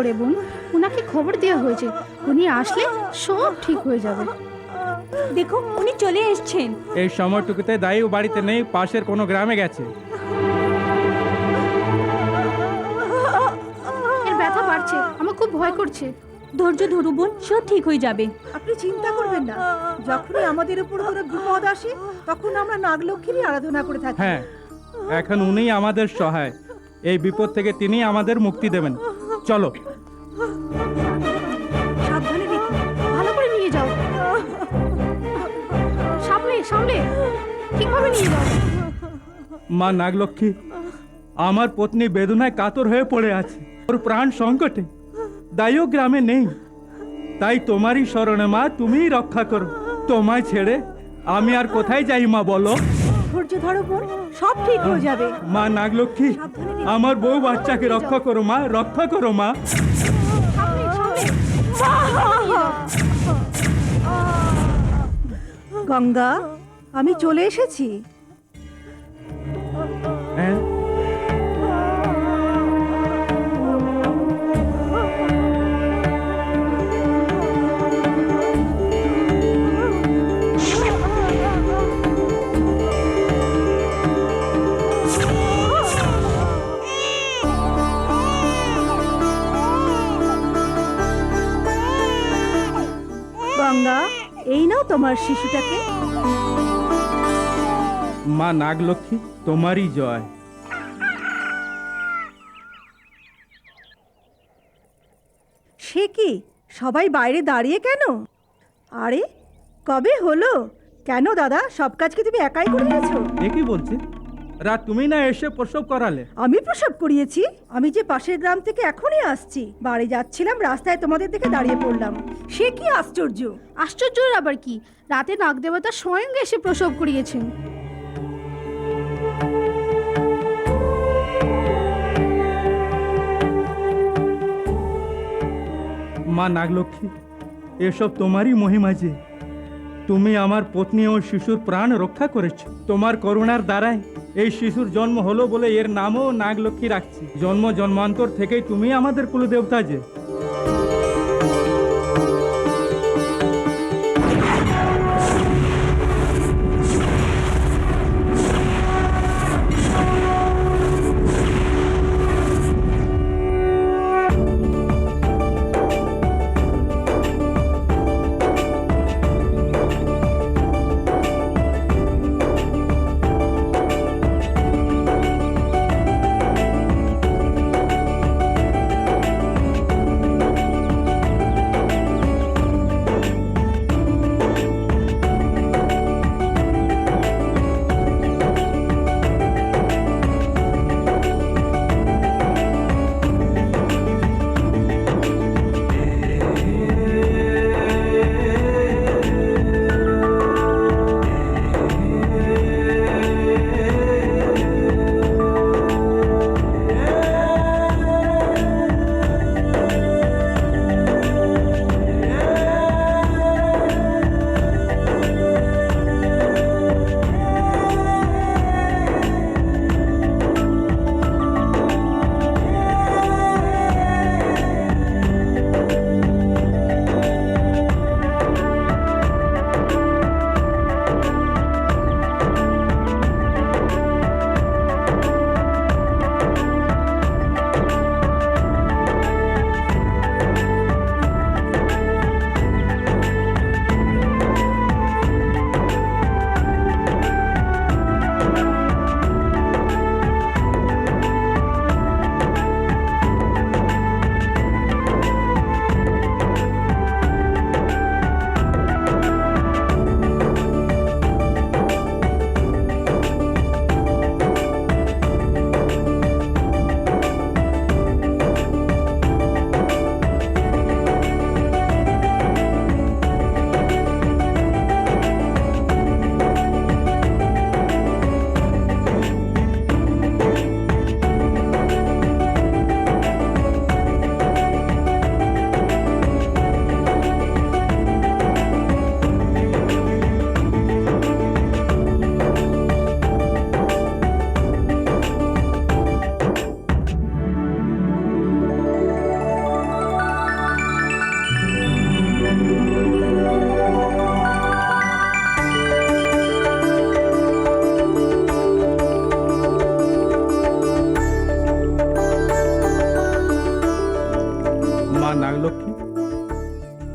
করে বোন, উনাকে খবর দেওয়া হয়েছে, উনি আসলে সব ঠিক হয়ে যাবে। দেখো উনি চলে এসেছেন। এই সময়টুকুতে দাইও বাড়িতে নেই, পাশের কোনো গ্রামে গেছে। এর ব্যথা বাড়ছে, আমার খুব ভয় করছে। ধৈর্য ধরু বোন, সব ঠিক হয়ে যাবে। আপনি চিন্তা করবেন না, যখনই আমাদের উপর কোনো বিপদ আসে তখন আমরা নাগলক্ষ্মীরই আরাধনা করে থাকি। হ্যাঁ, এখন উনিই আমাদের সহায়। এই বিপদ থেকে তিনি আমাদের মুক্তি দেবেন। চলো। সাবধানে দেখুন। ভালো করে নিয়ে যাও, সামনে সামনে, ঠিকভাবে নিয়ে যাও। মা নাগলক্ষ্মী, আমার পত্নী বেদনায় কাতর হয়ে পড়ে আছে, ওর প্রাণ সংকটে। দাইও গ্রামে নেই, তাই তোমারই শরণে মা, তুমিই রক্ষা করো। তোমায় ছেড়ে আমি আর কোথায় যাই মা, বলো। ধৈর্য ধরো বোন, সব ঠিক হয়ে যাবে। মা নাগলক্ষ্মী, আমার বউ বাচ্চাকে রক্ষা করো মা, রক্ষা করো মা। সামনে সামনে, গঙ্গা, আমি চলে এসেছি। হ্যাঁ, গঙ্গা, এই নাও তোমার শিশুটাকে। মা নাগলক্ষ্মী, তোমারই জয়। সে কি, সবাই বাইরে দাঁড়িয়ে কেন? আরে কবে হলো? কেন দাদা, সব কাজ কি তুমি একাই করে নিয়েছো? এ কি বলছে? রাত তুমি না এসে প্রসব করালে? আমি প্রসব করিয়েছি? আমি যে পাশের গ্রাম থেকে এখনই আসছি, বাড়ি যাচ্ছিলাম, রাস্তায় তোমাদের দেখে দাঁড়িয়ে পড়লাম। সে কি আশ্চর্য! আশ্চর্যের আবার কি, রাতে নাগদেবতা স্বয়ং এসে প্রসব করিয়েছেন। মা নাগলক্ষ্মী, এসব তোমারই মহিমা যে তুমি আমার পত্নী ও শিশুর প্রাণ রক্ষা করেছ। তোমার করুণার দ্বারাই এই শিশুর জন্ম হলো বলে এর নামও নাগলক্ষ্মী রাখছি। জন্ম জন্মান্তর থেকেই তুমি আমাদের কুলদেবতা যে।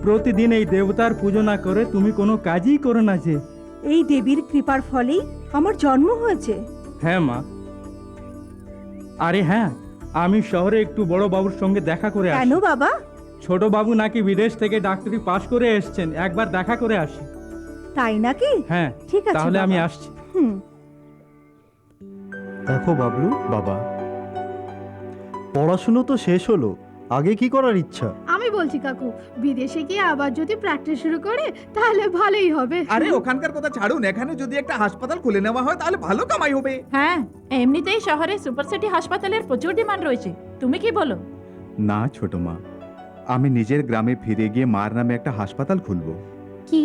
প্রতিদিন এই দেবতার পুজো না করে তুমি কোনো কাজই করো না যে। এই দেবীর কৃপার ফলেই আমার জন্ম হয়েছে। হ্যাঁ মা। আরে হ্যাঁ, আমি শহরে একটু বড় বাবুর সঙ্গে দেখা করে কেন আসি। বাবা? ছোট বাবু নাকি বিদেশ থেকে ডাক্তারি পাশ করে এসেছেন, একবার দেখা করে আসি। তাই নাকি? হ্যাঁ, ঠিক আছে তাহলে আমি বাবা। আসছি। হুম। দেখো বাবলু বাবা, পড়াশুনো তো শেষ হলো, আগে কি করার ইচ্ছা? আমি বলছি কাকু, বিদেশে গিয়ে আবার যদি প্র্যাকটিস শুরু করে তাহলে ভালোই হবে। আরে ওখানকার কথা ছাড়ুন, এখানে যদি একটা হাসপাতাল খুলে নেওয়া হয় তাহলে ভালো কামাই হবে। হ্যাঁ, এমনিতেই শহরে সুপার সিটি হাসপাতালের প্রচুর ডিমান্ড রয়েছে। তুমি কি বলো? না ছোট মা, আমি নিজের গ্রামে ফিরে গিয়ে মার নামে একটা হাসপাতাল খুলবো। কি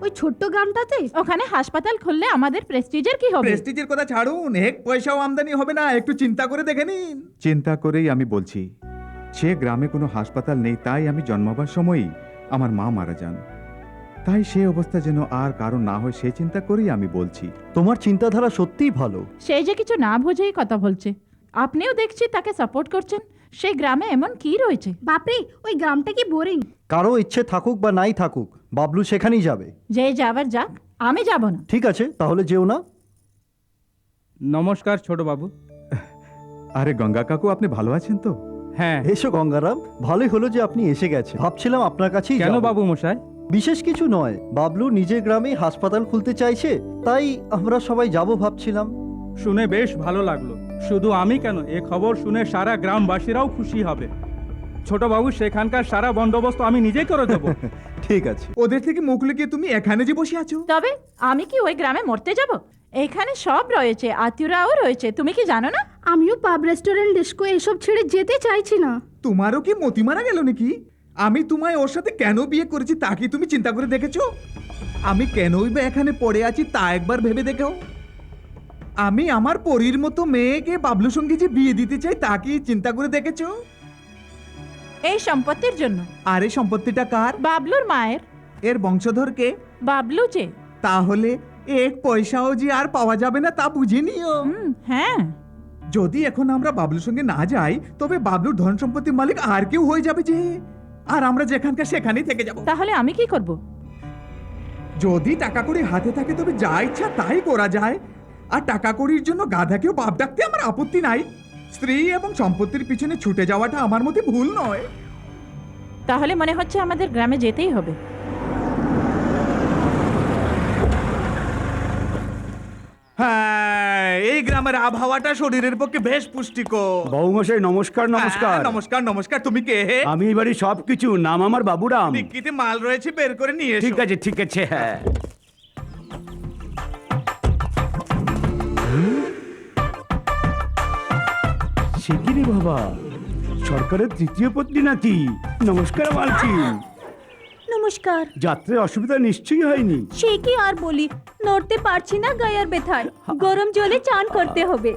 ওই ছোট্ট গ্রামটাতে? ওখানে হাসপাতাল খুললে আমাদের প্রেস্টিজের কি হবে? প্রেস্টিজের কথা ছাড়ুন, এক পয়সাও আমদানি হবে না, একটু চিন্তা করে দেখে নিন। চিন্তা করেই আমি বলছি, সে গ্রামে কোনো হাসপাতাল নেই, তাই আমি জন্মাবার সময়ই আমার মা মারা যান। তাই সে অবস্থা যেন আর কারণ না হয় সে চিন্তা করেই আমি বলছি। তোমার চিন্তাধারা সত্যিই ভালো। সেই যে কিছু না বুঝেই কথা বলছে। আপনিও দেখছি তাকে সাপোর্ট করছেন। সেই গ্রামে এমন কি রয়েছে? বাপরে, ওই গ্রামটা কি বোরিং। কারো ইচ্ছে থাকুক বা নাই থাকুক, বাবলু সেখানেই যাবে। যে যাবার যাক, আমি যাব না। ঠিক আছে, তাহলে যেও না। নমস্কার ছোট বাবু। আরে গঙ্গা কাকু, আপনি ভালো আছেন তো? হ্যাঁ। এসো গঙ্গারাম, ভালোই হলো যে আপনি এসে গেছেন। ভাবছিলাম আপনার কাছেই কেন যাবো। বাবু মশাই? বিশেষ কিছু নয়, বাবলু নিজের গ্রামেই হাসপাতাল খুলতে চাইছে, তাই আমরা সবাই যাব ভাবছিলাম। শুনে বেশ ভালো লাগলো। শুধু আমি কেন, এ খবর শুনে সারা গ্রামবাসীরাও খুশি হবে। ছোট বাবু, সেখানকার সারা বন্দোবস্ত আমি নিজেই করে দেবো। ঠিক আছে। ওদের থেকে মুখ লুকিয়ে তুমি এখানে যে বসে আছো। তবে আমি কি ওই গ্রামে মরতে যাব? এখানে সব রয়েছে, আত্মীয়রাও রয়েছে। তুমি কি জানো না? আমিও পাব, রেস্টুরেন্ট, ডিস্কো এসব ছেড়ে যেতে চাইছি না। তোমারও কি মতি মারা গেল নাকি? আমি তোমায় ওর সাথে কেন বিয়ে করেছি তা কি তুমি চিন্তা করে দেখেছো? আমি কেনই বা এখানে পড়ে আছি তা একবার ভেবে দেখো। আমি আমার পরীর মতো মেয়েকে বাবলুর সঙ্গে যে বিয়ে দিতে চাই তা কি চিন্তা করে দেখেছো? এই সম্পত্তির জন্য। আর এই সম্পত্তিটা কার? বাবলুর মায়ের। এর বংশধরকে? বাবলু যে। তাহলে এক পয়সাও যে আর পাওয়া যাবে না তা বুঝে নিও। হ্যাঁ। যদি এখন আমরা বাবলুর সঙ্গে না যাই তবে বাবলুর ধন সম্পত্তির মালিক আর কেউ হয়ে যাবে যে, আর আমরা যেখানকার সেখানেই থেকে যাব। তাহলে আমি কি করব? যদি টাকা কড়ি হাতে থাকে তবে যা ইচ্ছা তাই করা যায়। আর টাকা কড়ির জন্য গাধাকেও বাপ ডাকতে আমার আপত্তি নাই। স্ত্রী এবং সম্পত্তির পিছনে ছুটে যাওয়াটা আমার মতে ভুল নয়। তাহলে মনে হচ্ছে আমাদের গ্রামে যেতেই হবে। হ্যাঁ, এই গ্রামের আবহাওয়াটা শরীরের পক্ষে বেশ পুষ্টিকর। বৌমশাই নমস্কার। নমস্কার। হ্যাঁ, নমস্কার নমস্কার। তুমি কে? আমি এবারে সবকিছু, নাম আমার বাবুরাম। ডিক্কিতে মাল রয়েছে, বের করে নিয়ে এসো। ঠিক আছে ঠিক আছে। হ্যাঁ, সে কি রে বাবা, সরকারের তৃতীয় পত্নী নাকি? নমস্কার মালকিন। নমস্কার। যাত্রায় অসুবিধা নিশ্চয়ই হয়নি? সে কি আর বলি, নড়তে পারছি না গায়ের ব্যথায়। গরম জলে চান করতে হবে।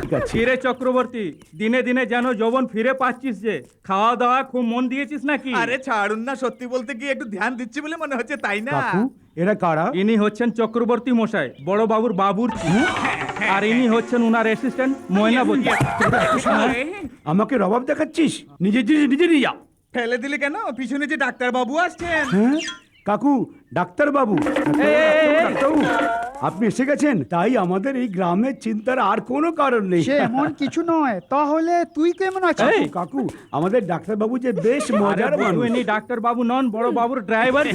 ঠিক আছে। ফিরে চক্রবর্তী, দিনে দিনে যেন যৌবন ফিরে পাচ্ছিস যে। খাওয়া দাওয়া খুব মন দিয়েছিস নাকি? আরে ছাড়ুন না, সত্যি বলতে কি একটু ধ্যান দিচ্ছি বলে মনে হচ্ছে, তাই না? কাকু, এরা কারা? ইনি হচ্ছেন চক্রবর্তী মশাই, বড় বাবুর বাবুর। আর ইনি হচ্ছেন উনার অ্যাসিস্ট্যান্ট ময়নাবতী। আমাকে রবাব দেখাচ্ছিস? নিজের জিনিস নিজে নিয়ে যা। ফেলে দিলে কেন? পিছনে যে ডাক্তার বাবু আসছেন। হ্যাঁ কাকু, ডাক্তার বাবু। ডাক্তারবাবু, আপনি এসে গেছেন, তাই আমাদের এই গ্রামের চিন্তার আর কোনো কারণ নেই। সে এমন কিছু নয়। তাহলে তুই কেমন আছিস? কাকু, কাকু, আমাদের ডাক্তার বাবু যে বেশ মজার মানুষ। ইনি ডাক্তার বাবু নন, বড় বাবুর ড্রাইভার।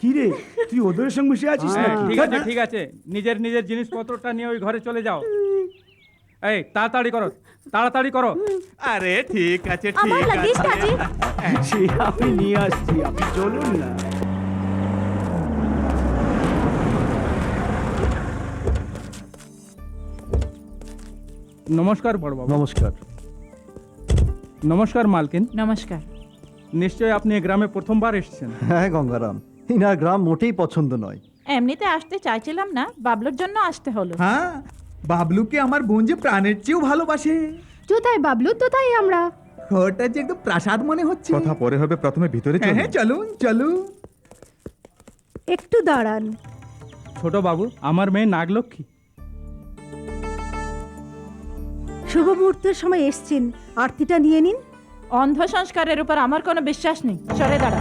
কি রে, তুই ওদের সঙ্গে বসে আছিস নাকি? ঠিক আছে ঠিক আছে, নিজের নিজের জিনিসপত্রটা নিয়ে ওই ঘরে চলে যাও। এই তাড়াতাড়ি করো, তাড়াতাড়ি করো। আরে ঠিক আছে আমার ঠিক লাগেজ আছে। কাজে। সে আমি নিয়ে আসছি, আপনি চলুন না। নমস্কার বড় বাবু। নমস্কার। নমস্কার মালকিন। নমস্কার। নিশ্চয়ই আপনি এই গ্রামে প্রথমবার এসেছেন। হ্যাঁ গঙ্গারাম, ইনার গ্রাম মোটেই পছন্দ নয়। এমনিতে আসতে চাইছিলাম না, বাবলুর জন্য আসতে হলো। হ্যাঁ, বাবলুকে আমার বোন যে প্রাণের চেয়েও ভালোবাসে। কোথায় বাবলু, কোথায় আমরা? ঘরটা যে একদম প্রাসাদ মনে হচ্ছে। কথা পরে হবে, প্রথমে ভিতরে চলুন। হ্যাঁ চলুন চলুন। একটু দাঁড়ান। ছোট বাবু, আমার মেয়ে নাগলক্ষ্মী। শুভ মুহূর্তের সময় এসছেন, আরতিটা নিয়ে নিন। অন্ধ সংস্কারের উপর আমার কোনো বিশ্বাস নেই। সরে দাঁড়া।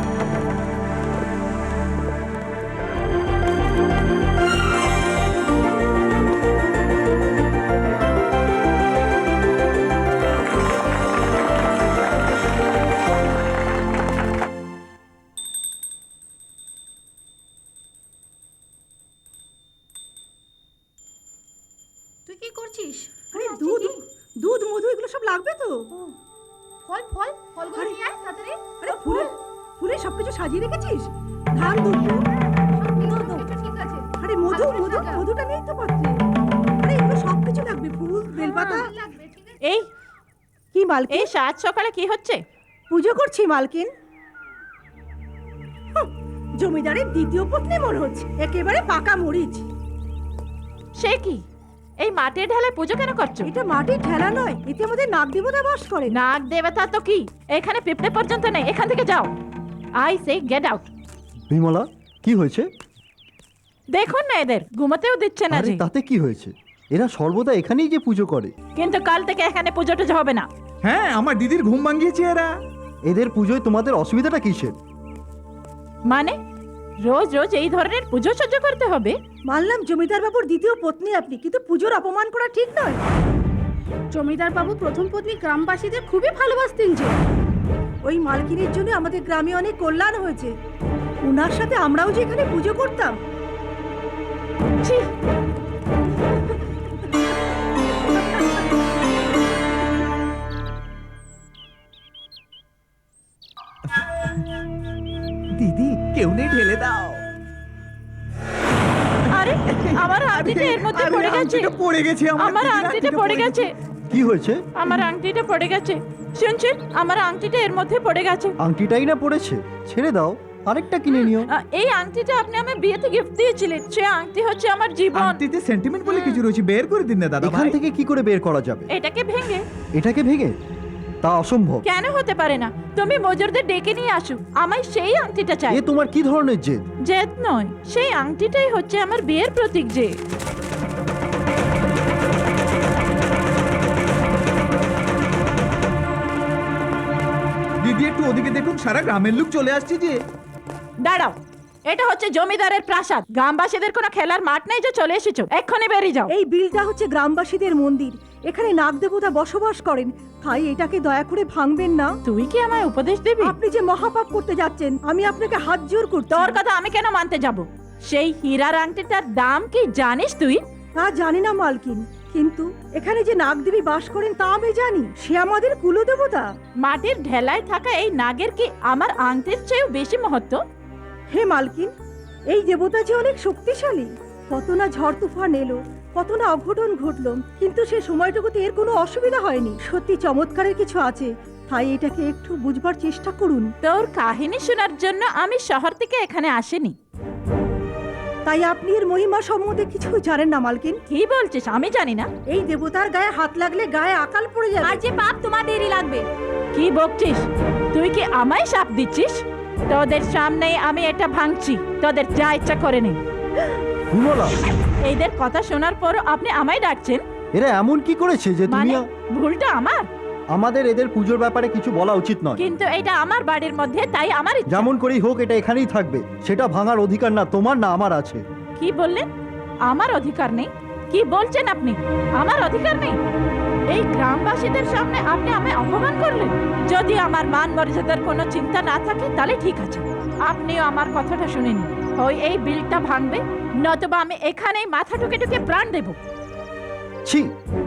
তুই কি করছিস? আরে দুধ দুধ মধু এগুলো সব লাগবে তো? ফল ফলগুলো আরে, নিয়ে আয় তাড়াতাড়ি। আরে ফুলে ফুলে সবকিছু সাজিয়ে রেখেছিস? ধান দুধ ঠিক আছে। আরে মধু মধু মধুটা নেই তো পাত্রে। আরে এগুলো সবকিছু লাগবে, ফুল বেলপাতা। লাগবে ঠিক আছে। এই কি মালকিন? এই সাত সকালে কি হচ্ছে? পুজো করছি মালকিন। হুঁ, জমিদারের দ্বিতীয় পত্নী মনে হচ্ছে, একেবারে পাকা মরিচ। সে কি? এই মাটির ঢালে পুজো কেন করছো? এটা মাটির ঠেলা নয়, এতে আমাদের নাগ দেবতা বাস করে। নাগ দেবতা তো কি? এখানে পিঁপড়ে পর্যন্ত নেই, এখান থেকে যাও। I say get out. Bimala কি হয়েছে? দেখুন না এদের, ঘুমাতেও দিচ্ছে না আরে যে। তাতে কি হয়েছে? এরা সর্বদা এখানেই যে পুজো করে। কিন্তু কাল থেকে এখানে পুজো টুজো হবে না। হ্যাঁ, আমার দিদির ঘুম ভাঙিয়েছে এরা। এদের পুজোয় তোমাদের অসুবিধাটা কিসের? মানে রোজ রোজ এই ধরনের পুজো সহ্য করতে হবে? মানলাম জমিদার বাবুর দ্বিতীয় পত্নী আপনি, কিন্তু পুজোর অপমান করা ঠিক নয়। জমিদার বাবু প্রথম পত্নী গ্রামবাসীদের খুবই ভালোবাসতেন যে। ওই মালকিনের জন্য আমাদের গ্রামে অনেক কল্যাণ হয়েছে। ওনার সাথে আমরাও যে এখানে পুজো করতাম। ছি, দিদি, কেউ নেই, ঢেলে দাও। আরে আমার আংটিটা এর মধ্যে আরে, পড়ে গেছে। আংটিটা পড়ে গেছে আমার। আমার দিদির আংটিটা পড়ে গেছে। কি হয়েছে? আমার আংটিটা পড়ে গেছে। শুনছেন, আমার আংটিটা এর মধ্যে পড়ে গেছে। আংটিটাই না পড়েছে, ছেড়ে দাও, আরেকটা কিনে নিও। এই আংটিটা আপনি আমার বিয়েতে গিফট দিয়েছিলেন। সে আংটি হচ্ছে আমার জীবন। আংটিতে সেন্টিমেন্ট বলে কিছু রয়েছে, বের করে দিন না দাদা এখান ভাই। থেকে কি করে বের করা যাবে? এটাকে ভেঙে? এটাকে ভেঙে? তা অসম্ভব। কেন হতে পারে না? তুমি মজুরদের ডেকে নিয়ে আসো, আমায় সেই আংটিটা চাই। এ তোমার কি ধরনের জেদ? জেদ নয়, সেই আংটিটাই হচ্ছে আমার বিয়ের প্রতীক যে। দিদি একটু ওদিকে দেখুন, সারা গ্রামের লোক চলে আসছে যে। দাঁড়াও, এটা হচ্ছে জমিদারের প্রাসাদ। গ্রামবাসীদের কোনো খেলার মাঠ নেই যে চলে এসেছো। এক্ষুনি বেরিয়ে যাও। এই বিলটা হচ্ছে গ্রামবাসীদের মন্দির, এখানে নাগ দেবতা বসবাস করেন, তাই এটাকে দয়া করে ভাঙবেন না। তুই কি আমায় উপদেশ দিবি? আপনি যে মহাপাপ করতে যাচ্ছেন, আমি আপনাকে হাত জোর করছি। তোর কথা আমি কেন মানতে যাব? সেই হীরার আংটিটার দাম কি জানিস তুই? তা জানি না মালকিন, কিন্তু এখানে যে নাগদেবী বাস করেন তা আমি জানি। সে আমাদের কুলদেবতা। মাটির ঢেলায় থাকা এই নাগের কি আমার আংটির চেয়েও বেশি মহত্ব? হে মালকিন, এই দেবতা যে অনেক শক্তিশালী। কত না ঝড় তুফান এলো, কত না অঘটন ঘটলো, কিন্তু সে সময়টুকুতে এর কোনো অসুবিধা হয়নি। সত্যি চমৎকারের কিছু আছে, তাই এটাকে একটু বুঝবার চেষ্টা করুন। তোর কাহিনী শোনার জন্য আমি শহর থেকে এখানে আসিনি। তাই আপনি এর মহিমা সম্বন্ধে কিছু জানেন না মালকিন? কি বলছিস? আমি জানি না। এই দেবতার গায়ে হাত লাগলে গায়ে আকাল পড়ে যাবে। আর যে পাপ তোমাদেরই লাগবে। কি বকছিস? তুই কি আমায় শাপ দিচ্ছিস? তোদের সামনেই আমি এটা ভাঙছি, তোদের যা ইচ্ছা করে নে। বিমলা, এইদের কথা শোনার পরও আপনি আমায় ডাকছেন? এরা এমন কি করেছে যে তুমি মানে ভুলটা আমার? আমাদের এদের পুজোর ব্যাপারে কিছু বলা উচিত নয়। কিন্তু এটা আমার বাড়ির মধ্যে, তাই আমার ইচ্ছা। যেমন করেই হোক এটা এখানেই থাকবে, সেটা ভাঙার অধিকার না তোমার না আমার আছে। কি বললেন? আমার অধিকার নেই? কি বলছেন আপনি? আমার অধিকার নেই? এই গ্রামবাসীদের সামনে আপনি আমায় অপমান করলেন। যদি আমার মান মর্যাদার কোনো চিন্তা না থাকে তাহলে ঠিক আছে, আপনিও আমার কথাটা শুনে নিন। হয় এই বিলটা ভাঙবে, নতুবা আমি এখানেই মাথা ঠুকে ঠুকে প্রাণ দেব। ছি,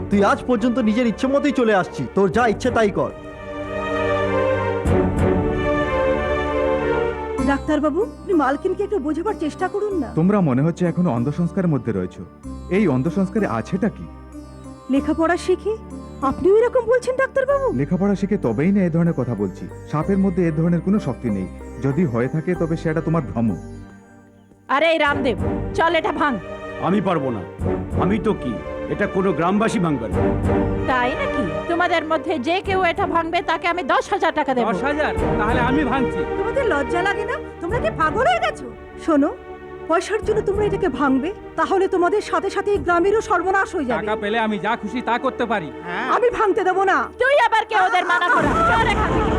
তুই আজ পর্যন্ত নিজের ইচ্ছে মতোই চলে আসছি, তোর যা ইচ্ছে তাই কর। ডাক্তারবাবু, আপনি মালকিনকে একটু বোঝাবার চেষ্টা করুন না। তোমরা মনে হচ্ছে এখনো অন্ধসংস্কারের মধ্যে রয়েছো। এই অন্ধসংস্কারে আছেটা কি? লেখাপড়া শিখে আপনিও এরকম বলছেন ডাক্তারবাবু? লেখাপড়া শিখে তবেই না এ ধরনের কথা বলছি। সাপের মধ্যে এ ধরনের কোনো শক্তি নেই। যদি হয়ে থাকে তবে সেটা তোমার ভ্রম। আরে এই রামদেব, চল এটা ভাঙ। আমি পারবো না। আমি তো কি, এটা কোনো গ্রামবাসী ভাঙবে না। তাই নাকি? তোমাদের মধ্যে যে কেউ এটা ভাঙবে তাকে আমি 10,000 টাকা দেব। 10,000? তাহলে আমি ভাঙছি। তোমাদের লজ্জা লাগে না? তোমরা কি পাগল হয়ে গেছো? শোনো, পয়সার জন্য তোমরা এটাকে ভাঙবে, তাহলে তোমাদের সাথে সাথে এই গ্রামেরও সর্বনাশ হয়ে যাবে। টাকা পেলে আমি যা খুশি তা করতে পারি। আমি ভাঙতে দেবো না। তুই আবার কে ওদের মানা করা? চল এখান থেকে।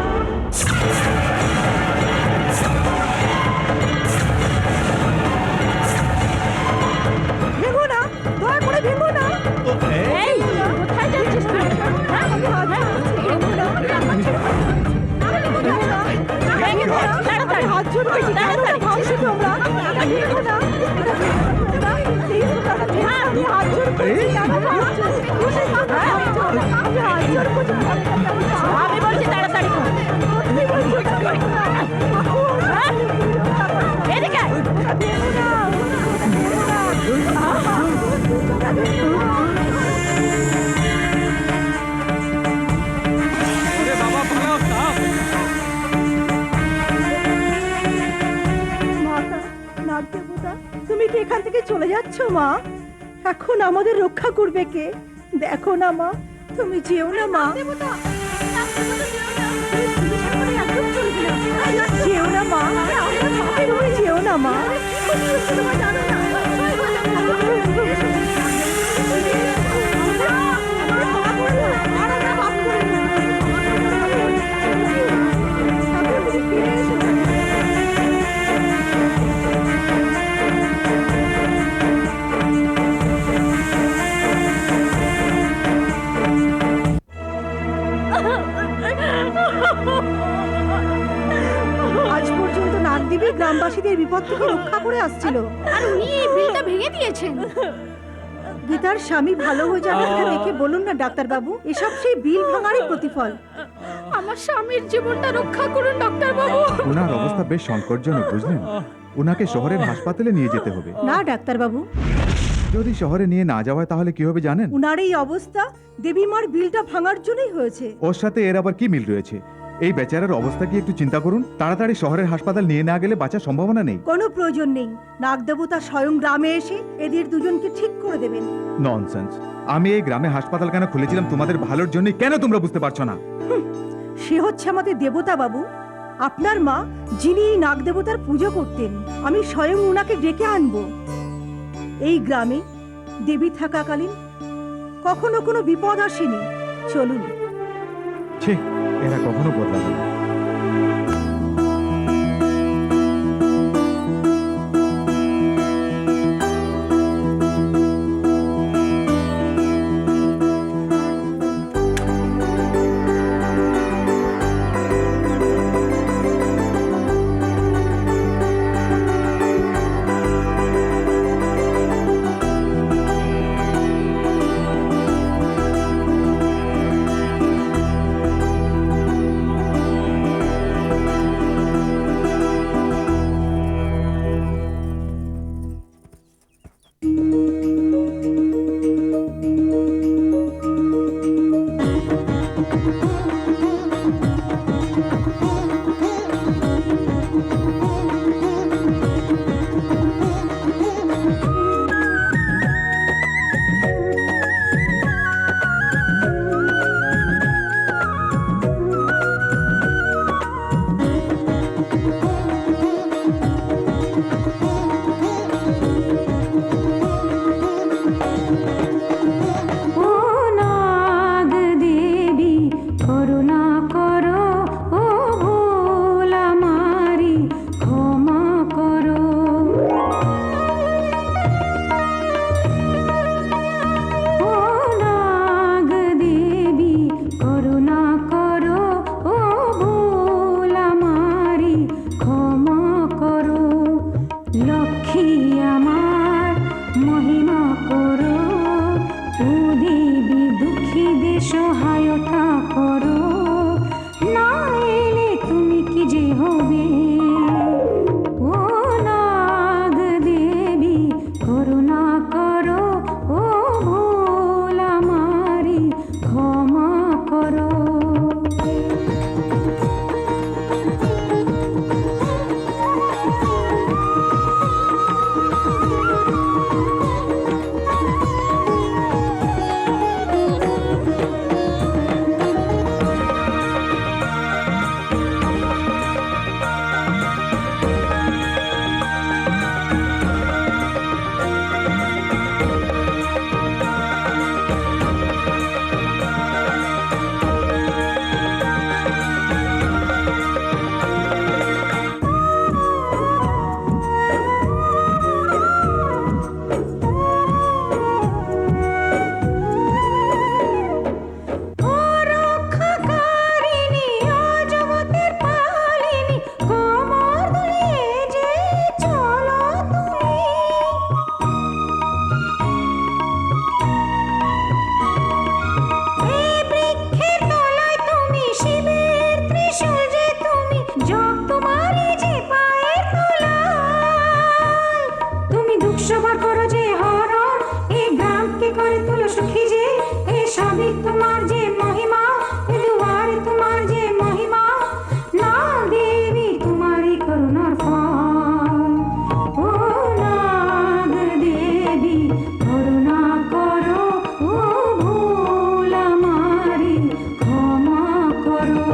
ভেঙো না, দয়া করে ভেঙো না। এই, কোথায় যাচ্ছিস তুই? হ্যাঁ? আমি হাত ধরছি, ভেঙো না। ভেঙো না। ভেঙে দে, তাড়াতাড়ি। আমি হাত জোর করছি, তাড়াতাড়ি। ভাঙছো তোমরা। ভেঙো না। Please, তোমরা ভেঙো না। আমি হাত জোর করছি, কেন ভাঙছো? আমি বলছি তাড়াতাড়ি কর। হ্যাঁ? এদিকে আয়। ওরে বাবা পালাও সাপ। মাতা নাগ দেবতা তুমি কি এখান থেকে চলে যাচ্ছ মা? এখন আমাদের রক্ষা করবে কে? দেখো না মা, তুমি যেও না মা, যেও না মা, তুমি যেও না মা। আজ পর্যন্ত নাগদেবী গ্রামবাসীদের বিপদ থেকে রক্ষা করে আসছিল। আর উনি এই বিলটা ভেঙে দিয়েছেন। গীতার স্বামী ভালো হয়ে যাবে তা দেখে বলুন না ডাক্তার বাবু, এসব সেই বিল ভাঙারই প্রতিফল। আমার স্বামীর জীবনটা রক্ষা করুন ডাক্তার বাবু। ওনার অবস্থা বেশ সংকটজনক, বুঝলেন? ওনাকে শহরের হাসপাতালে নিয়ে যেতে হবে। না ডাক্তার বাবু, যদি শহরে নিয়ে না যাওয়া হয় তাহলে কি হবে জানেন? উনার এই অবস্থা দেবীমার বিলটা ভাঙার জন্যই হয়েছে। ওর সাথে এর আবার কি মিল রয়েছে? এই বেচারার অবস্থা কি একটু চিন্তা করুন। তাড়াতাড়ি শহরের হাসপাতাল নিয়ে না গেলে বাঁচার সম্ভাবনা নেই। কোনো প্রয়োজন নেই, নাগদেবতা স্বয়ং গ্রামে এসে এদের দুজনকে ঠিক করে দেবেন। ননসেন্স। আমি এই গ্রামে হাসপাতাল কেন খুলেছিলাম তোমাদের ভালোর জন্যই, কেন তোমরা বুঝতে পারছো না? সে হচ্ছে আমাদের দেবতা বাবু, আপনার মা, যিনি এই নাগদেবতার পুজো করতেন। আমি স্বয়ং উনাকে ডেকে আনবো। এই গ্রামে দেবী থাকাকালীন কখনো কোনো বিপদ আসেনি। চলুন। ছি, এরা কখনো বদলাবে না। সবই তোমার যে মহিমা, এ দুয়ারে তোমার যে মহিমা, না দেবী তোমারই করুণার ফল। ও নাগ দেবী করুণা করো, ও ভুল আমারি ক্ষমা করো।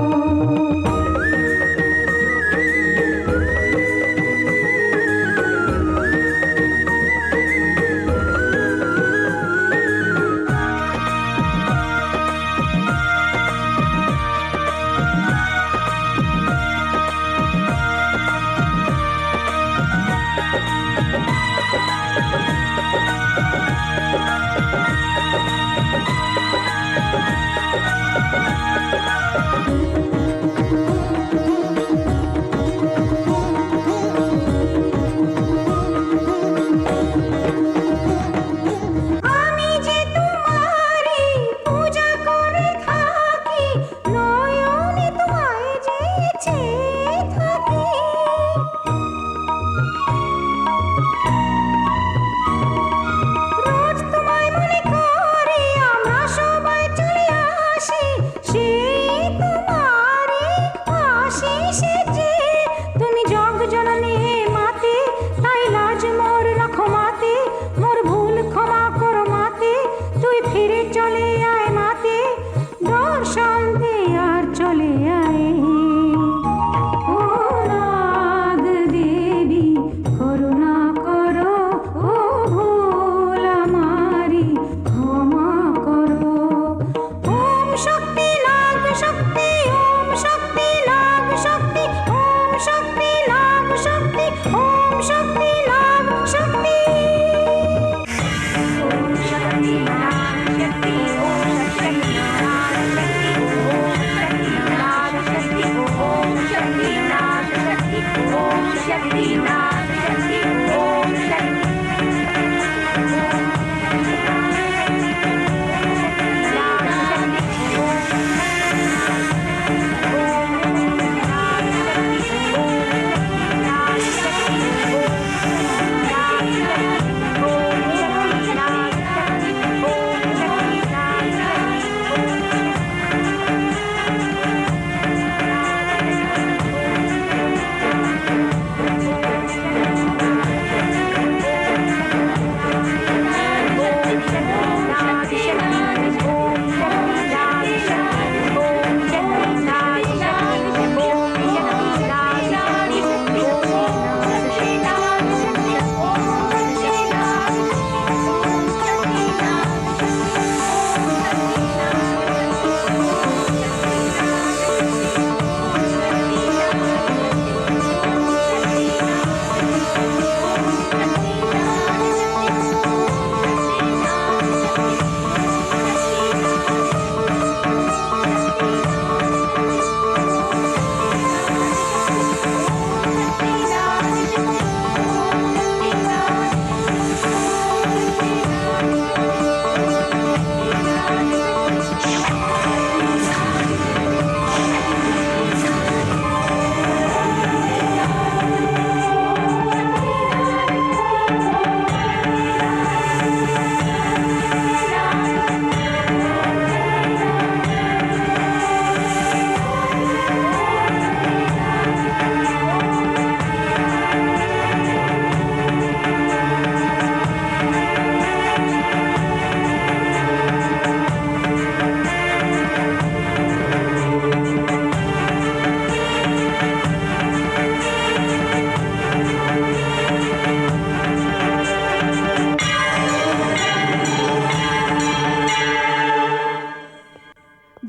আমি যে তোমারি পূজা করে থাকি, নয়নে তোমায় যে চেয়ে থাকি। রোজ তোমায় মনে করে আমরা সবাই চলে আসি, সেই তোমারই আশিসে যে তুমি জগ জননী হে মাতে, তাই লাজ মোর রাখো মাতে, মোর ভুল ক্ষমা করো মাতে, তুই ফিরে চলে আয় মাতে, দর্শন দে আর চলে আয়। ও নাগ দেবী করুণা করো, ও ভুল আমারি ক্ষমা করো। ওম শক্তি নাগ শক্তি, ওম শক্তি নাগ শক্তি, ওম শক্তি নাগ শক্তি, ওম শক্তি নাগ শক্তি। ওম শক্তি নাগ শক্তি, ওম শক্তি নাগ শক্তি, ওম শক্তি নাগ শক্তি, ওম শক্তি নাগ শক্তি, ওম শক্তি নাগ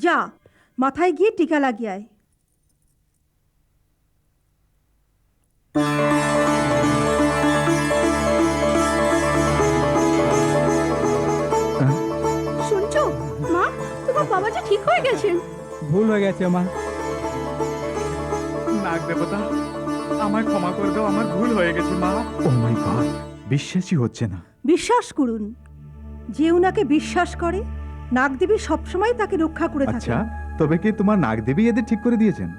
যা মাথায় গিয়ে টিকা লাগিয়ে আয়। শুনছো মা, তোমার বাবা যে ঠিক হয়ে গেছেন। ভুল হয়ে গেছে মা। নাগ দেবতা, আমায় ক্ষমা করে দাও, আমার ভুল হয়ে গেছে মা। ও মাই গড, বিশ্বাসই হচ্ছে না। বিশ্বাস করুন, যে উনাকে বিশ্বাস করে নাগদেবী সবসময় তাকে রক্ষা করে থাকে। আচ্ছা, তবে কি তোমার নাগদেবী এদের ঠিক করে দিয়েছেন?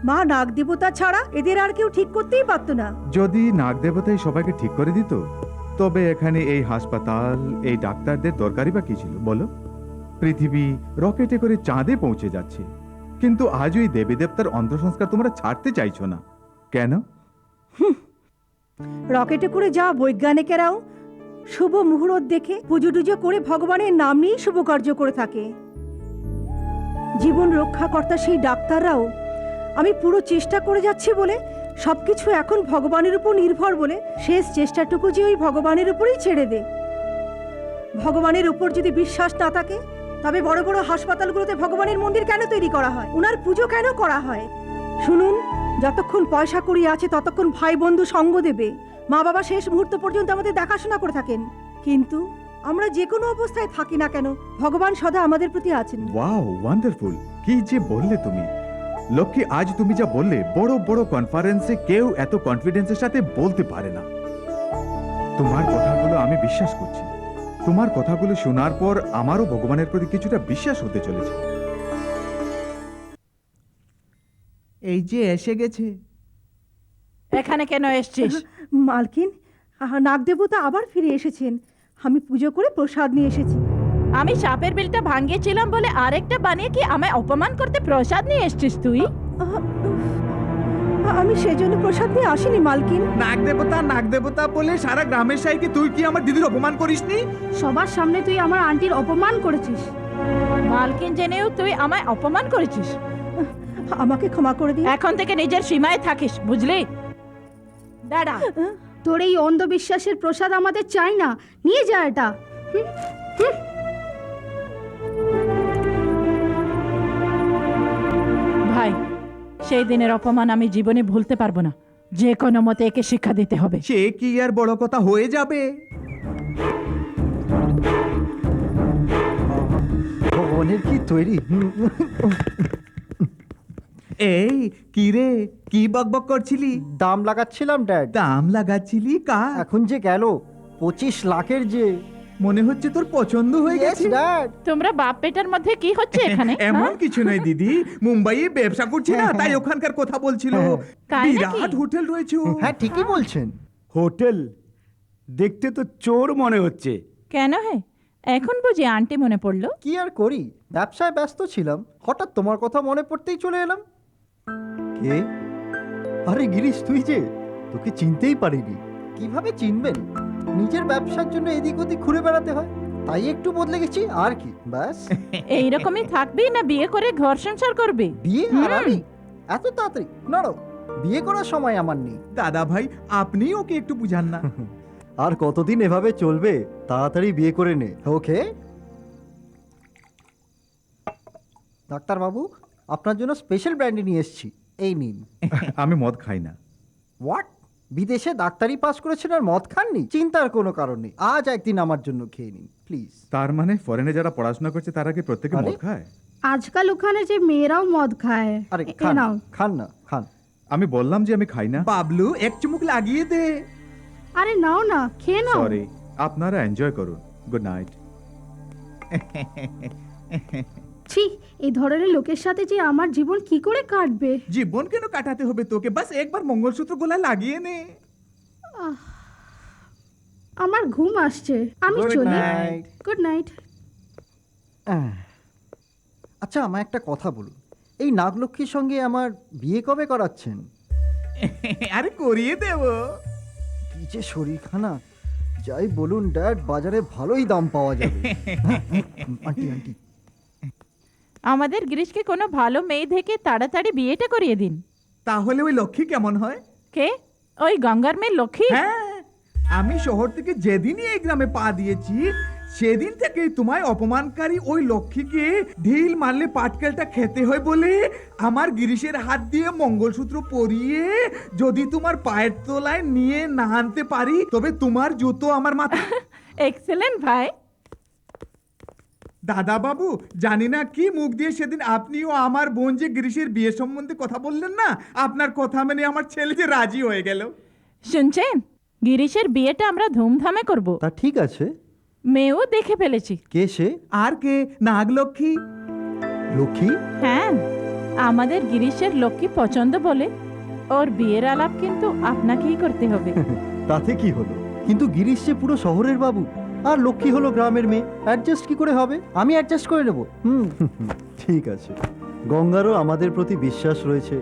মা নাগদেবতা ছাড়া এদের আর কেউ ঠিক করতেই পারতো না। যদি নাগদেবতাই সবাইকে ঠিক করে দিত, তবে এখানে এই হাসপাতাল, এই ডাক্তারদের দরকারই বা কি ছিল বলো? পৃথিবী রকেটে করে চাঁদে পৌঁছে যাচ্ছে, কিন্তু আজ ওই দেবী দেবতার অন্ত্যসংস্কার তোমরা ছাড়তে চাইছো না কেন? রকেটে করে যাওয়া বৈজ্ঞানিকেরাও শুভ মুহূর্ত দেখে পুজো টুজো করে ভগবানের নাম নিয়েই শুভ কার্য করে থাকে। জীবন রক্ষাকর্তা সেই ডাক্তাররাও আমি পুরো চেষ্টা করে যাচ্ছি বলে সবকিছু এখন ভগবানের উপর নির্ভর বলে শেষ চেষ্টাটুকু যে ওই ভগবানের উপরেই ছেড়ে দে। ভগবানের উপর যদি বিশ্বাস না থাকে তবে বড় বড় হাসপাতালগুলোতে ভগবানের মন্দির কেন তৈরি করা হয়, ওনার পুজো কেন করা হয়? শুনুন, যতক্ষণ পয়সা কড়ি আছে ততক্ষণ ভাই বন্ধু সঙ্গ দেবে, মা বাবা শেষ মুহূর্ত পর্যন্ত আমাদের দেখাশোনা করে থাকেন, কিন্তু আমরা যে কোনো অবস্থায় থাকি না কেন ভগবান সদা আমাদের প্রতি আছেন। Wow, wonderful! কি যে বললে তুমি লক্ষ্মী, আজ তুমি যা বললে বড় বড় কনফারেন্সে কেউ এত কনফিডেন্সের সাথে বলতে পারে না। তোমার কথাগুলো আমি বিশ্বাস করছি। তোমার কথাগুলো শোনার পর আমারও ভগবানের প্রতি কিছুটা বিশ্বাস হতে চলেছে। এই যে এসে গেছে। এখানে কেন এসছিস? মালকিন, নাগদেবতা আবার ফিরে এসেছেন। আমি পুজো করে প্রসাদ নিয়ে এসেছি। আমি সাপের বিলটা ভাঙিয়েছিলাম বলে আরেকটা বানিয়ে কি আমায় অপমান করতে প্রসাদ নিয়ে এসছিস তুই? আমি সেজন্য প্রসাদ নিয়ে আসিনি মালকিন। নাগ দেবতা বলে সারা গ্রামের সাইকে তুই কি আমার দিদির অপমান করিসনি? সবার সামনে তুই আমার আন্টির অপমান করেছিস। মালকিন জেনেও তুই আমায় অপমান করেছিস। আমাকে ক্ষমা করে দিন। এখন থেকে নিজের সীমায় থাকিস, বুঝলি? দাঁড়া, তোর এই অন্ধবিশ্বাসের প্রসাদ আমাদের চাই না, নিয়ে যা এটা। ভাই, সেই দিনের অপমান আমি জীবনে ভুলতে পারবো না। যে কোনো মতে একে শিক্ষা দিতে হবে। সে কি আর বড় কথা হয়ে যাবে? ভগবানের কি তৈরি! এই কি রে, কি বকবক করছিলি? দাম লাগাচ্ছিলাম ড্যাড। দাম লাগাচ্ছিলি কার? এখন যে গেল 25 লাখের যে। মনে হচ্ছে তোর পছন্দ হয়ে Yes, গেছে। Dad! তোমরা বাপ বেটার মধ্যে কি হচ্ছে এখানে? এমন হ্যাঁ? কিছু নয় দিদি, মুম্বাইয়ে ব্যবসা করছি না, তাই ওখানকার কথা বলছিল। তাই নাকি? বিরাট হোটেল রয়েছে। হ্যাঁ, ঠিকই বলছেন। হোটেল দেখতে তো চোর মনে হচ্ছে। কেন হে, এখন বুঝি আন্টি মনে পড়লো? কি আর করি, ব্যবসায় ব্যস্ত ছিলাম, হঠাৎ তোমার কথা মনে পড়তেই চলে এলাম। কে? আরে গিরিশ, তুই যে! তোকে চিনতেই পারিনি। কিভাবে চিনবেন? নিজের ব্যবসার জন্য এদিক ওদিক ঘুরে বেড়াতে হয়, তাই একটু বদলে গেছি আর কি, ব্যাস। এইরকমই থাকবি না বিয়ে করে ঘর সংসার করবি? বিয়ে আর আমি? এত তাড়াতাড়ি? না, বিয়ে করার সময় আমার নেই। দাদা ভাই, আপনি ওকে একটু বুঝান না। আর কতদিন এভাবে চলবে? তাড়াতাড়ি বিয়ে করে নে, ওকে? ডাক্তারবাবু, আপনার জন্য স্পেশাল ব্র্যান্ডি নিয়ে এসেছি, এই নিন। আমি মদ খাই না। হোয়াট? বিদেশে ডাক্তারি পাস করেছেন আর মদ খাননি? চিন্তার কোনো কারণ নেই, আজ একদিন আমার জন্য খেয়ে নিন প্লিজ। তার মানে ফরেনে যারা পড়াশোনা করছে তারা কি প্রত্যেকে আরে? মদ খায়? আজকাল ওখানে যে মেয়েরাও মদ খায়। আরে এ খান, নাও। খান না, খান। আমি বললাম যে আমি খাই না। বাবলু, এক চুমুক লাগিয়ে দে। আরে নাও না, খেয়ে নাও। সরি, আপনারা এনজয় করুন। Good night. ছি, এই ধরনের লোকের সাথে যে আমার জীবন কি করে কাটবে? জীবন কেন কাটাতে হবে তোকে? বাস একবার মঙ্গলসূত্র গলায় লাগিয়ে নে। আমার ঘুম আসছে, আমি Good চলি। night. Good night. আচ্ছা, আমার একটা কথা বলুন, এই নাগলক্ষ্মীর সঙ্গে আমার বিয়ে কবে করাচ্ছেন? আরে করিয়ে দেব। কি যে শরীরখানা! যাই বলুন ড্যাড, বাজারে ভালোই দাম পাওয়া যাবে। আন্টি আন্টি, আমাদের গিরিশকে কোনো ভালো মেয়ে দেখে তাড়াতাড়ি বিয়েটা করিয়ে দিন। তাহলে ওই লক্ষ্মী কেমন হয়? কে? ওই গঙ্গার মেয়ে লক্ষ্মী? হ্যাঁ, আমি শহর থেকে যেদিনই এই গ্রামে পা দিয়েছি সেদিন থেকে তোমায় অপমানকারী ওই লক্ষ্মীকে ঢিল মারলে পাটকেলটা খেতে হয় বলে আমার গিরিশের হাত দিয়ে মঙ্গলসূত্র পরিয়ে যদি তোমার পায়ের তলায় নিয়ে না আনতে পারি তবে তোমার জুতো আমার মাথা। এক্সেলেন্ট ভাই। দাদা বাবু, জানি না কি মুখ দিয়ে সেদিন আপনিও আমার বোন যে গিরিশের বিয়ে সম্বন্ধে কথা বললেন না, আপনার কথা মেনে আমার ছেলে যে রাজি হয়ে গেল। শুনছেন, গিরিশের বিয়েটা আমরা ধুমধামে করব। তা ঠিক আছে। মেয়েও দেখে ফেলেছি। কে সে? আর কে? নাগলক্ষ্মী। লক্ষ্মী? হ্যাঁ, আমাদের গিরিশের লক্ষ্মী পছন্দ বলে ওর বিয়ের আলাপ কিন্তু আপনাকেই করতে হবে। তাতে কি হলো? কিন্তু গিরিশ যে পুরো শহরের বাবু, আর লক্ষ্মী হলো গ্রামের মেয়ে, অ্যাডজাস্ট কি করে হবে? আমি অ্যাডজাস্ট করে নেব। ঠিক আছে, গঙ্গারও আমাদের প্রতি বিশ্বাস রয়েছে।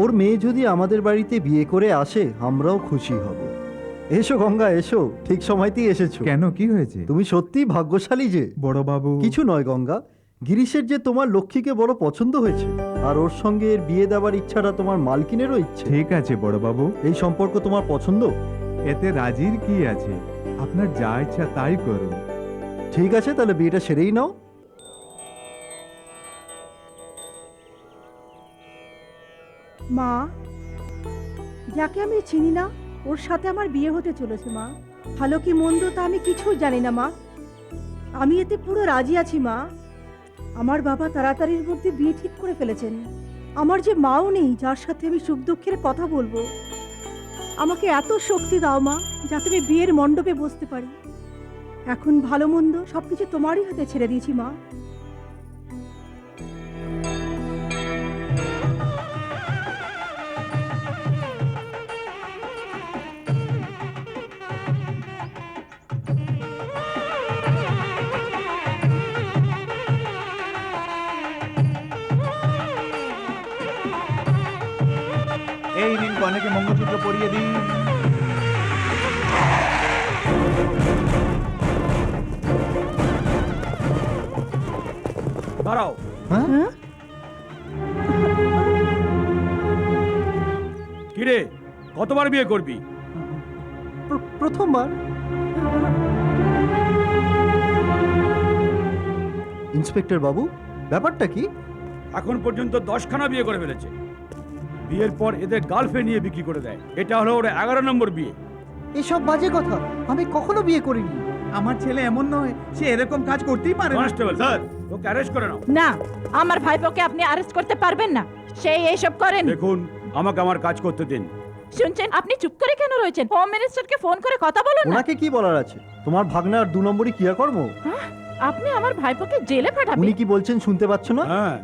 ওর মেয়ে যদি আমাদের বাড়িতে বিয়ে করে আসে আমরাও খুশি হব। এসো গঙ্গা, এসো, ঠিক সময়তেই এসেছো। কেন, কি হয়েছে? তুমি সত্যি ভাগ্যশালী যে। বড় বাবু, কিছু নয় গঙ্গা, গিরিশের যে তোমার লক্ষ্মীকে বড় পছন্দ হয়েছে, আর ওর সঙ্গে এর বিয়ে দেওয়ার ইচ্ছাটা তোমার মালকিনেরও ইচ্ছে। ঠিক আছে বড় বাবু, এই সম্পর্ক তোমার পছন্দ? এতে রাজির কি আছে? আপনার যা ইচ্ছা তাই করুন। ঠিক আছে, তাহলে বিয়েটা সেরেই নাও। মা, যাকে আমি চিনি না ওর সাথে আমার বিয়ে হতে চলেছে মা। ভালো কি মন্দ তা আমি কিছুই জানি না মা। আমি এতে পুরো রাজি আছি মা। আমার বাবা তাড়াতাড়ির মধ্যে বিয়ে ঠিক করে ফেলেছেন। আমার যে মাও নেই যার সাথে আমি সুখ দুঃখের কথা বলবো। আমাকে এত শক্তি দাও মা, যাতে আমি বিয়ের মণ্ডপে বসতে পারি। এখন ভালো মন্দ সবকিছু তোমারই হাতে ছেড়ে দিয়েছি মা। এই নিন কনেকে মঙ্গলসূত্র পরিয়ে দিন। দাঁড়াও, হ্যাঁ, কিরে কতবার বিয়ে করবি? প্রথমবার। ইন্সপেক্টর বাবু, ব্যাপারটা কি? এখন পর্যন্ত 10খানা বিয়ে করে ফেলেছে। বিয়ের পর এদের গার্লফ্রেন্ড নিয়ে বিক্রি করে দেয়। এটা হলো ওর 11 নম্বর বিয়ে। এসব বাজে কথা, আমি কখনো বিয়ে করিনি। আমার ছেলে এমন নয়, সে এরকম কাজ করতেই পারে না। কনস্টেবল স্যার, ওকে অ্যারেস্ট করে নাও। না, আমার ভাইপোকে আপনি অ্যারেস্ট করতে পারবেন না। সেই এইসব করেন। দেখুন, আমাকে আমার কাজ করতে দিন। শুনছেন, আপনি চুপ করে কেন রয়েছেন? হোম মিনিস্টারকে ফোন করে কথা বলুন না। ওনাকে কি বলার আছে? তোমার ভাগনার 2 নম্বরই ক্রিয়াকর্ম। আপনি আমার ভাইপোকে জেলে পাঠাবেন? উনি কি বলছেন শুনতে পাচ্ছ না? হ্যাঁ,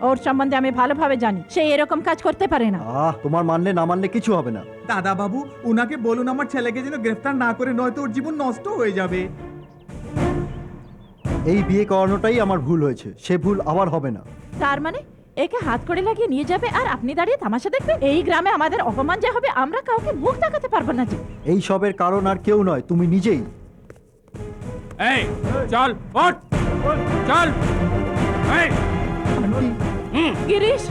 ওর সম্বন্ধে আমি ভালোভাবে জানি। সে এরকম কাজ করতে পারে না। তোমার মানলে না মানলে কিছু হবে না। দাদা বাবু, উনাকে বলুন আমার ছেলেকে যেন গ্রেফতার না করে, নয়তো ওর জীবন নষ্ট হয়ে যাবে। এই বিয়ে করানোটাই আমার ভুল হয়েছে, সে ভুল আবার হবে না। তার মানে একে হাত করে লাগিয়ে নিয়ে যাবে আর আপনি দাঁড়িয়ে তামাশা দেখবেন? এই গ্রামে আমাদের অপমান যা হবে, আমরা কাউকে মুখ দেখাতে পারবো না যে। এই সবের কারণ আর কেউ নয়, তুমি নিজেই। এই চল, ওঠ, চল। এই গিরিশ,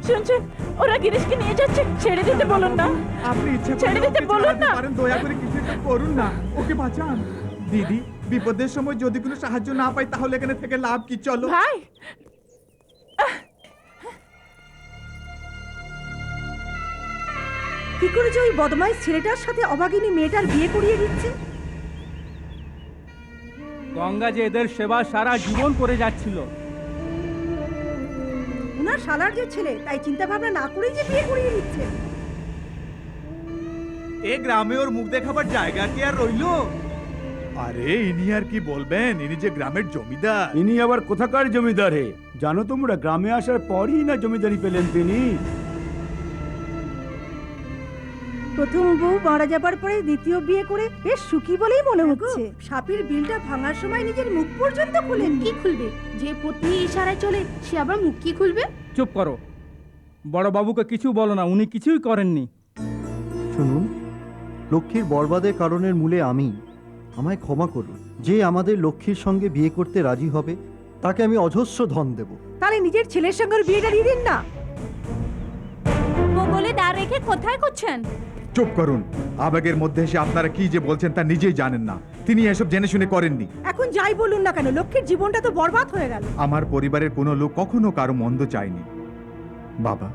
শুনছেন, ওরা গিরিশকে নিয়ে যাচ্ছে। ছেড়ে দিতে বলুন না। আপনি ইচ্ছা ছেড়ে করে দিতে ওকে বলুন ছাড়াতে না। পারেন, দয়া করে কিছু একটা করুন না, ওকে বাঁচান। দিদি, বিপদের সময় যদি কোনো সাহায্য না পাই তাহলে এখানে থেকে লাভ কি? চলো ভাই, কি করে যে ওই বদমাইশ ছেলেটার সাথে অভাগিনী মেয়েটার বিয়ে করিয়ে দিচ্ছে। গঙ্গা যে এদের সেবা সারা জীবন করে যাচ্ছিল। ওনার শালার যে ছেলে, তাই চিন্তা ভাবনা না করেই যে বিয়ে করিয়ে দিচ্ছে। এ গ্রামে ওর মুখ দেখাবার জায়গা কি আর রইলো? আরে ইনি আর কি বলবেন, ইনি যে গ্রামের জমিদার। ইনি আবার কোথাকার জমিদার হে? জানো তোমরা, গ্রামে আসার পরই না জমিদারি পেলেন তিনি। প্রথম বউ মারা যাবার পরে দ্বিতীয় বিয়ে করে বেশ সুখী বলেই মনে হচ্ছে। সাপের বিলটা ভাঙার সময় নিজের মুখ পর্যন্ত খুলেন। কি খুলবে? যে পত্নী ইশারায় চলে সে আবার মুখ কি খুলবে? চুপ করো, বড় বাবুকে কিছু বলো না, উনি কিছুই করেননি। শুনুন, লক্ষ্মীর বরবাদের কারণের মূলে আমি। আমায় ক্ষমা করুন। যে আমাদের লক্ষ্মীর সঙ্গে বিয়ে করতে রাজি হবে তাকে আমি অজস্র ধন দেব। তাহলে নিজের ছেলের সঙ্গে ওর বিয়েটা দিয়ে দিন না। বলে দাঁড় রেখে কোথায় করছেন? চুপ করুন, আবেগের মধ্যে এসে আপনারা কি যে বলছেন তা নিজেই জানেন না। তিনি এসব জেনে শুনে করেননি। এখন যাই বলুন না কেন, লক্ষ্মীর জীবনটা তো বরবাদ হয়ে গেল। আমার পরিবারের কোনো লোক কখনো কারো মন্দ চায়নি। বাবা,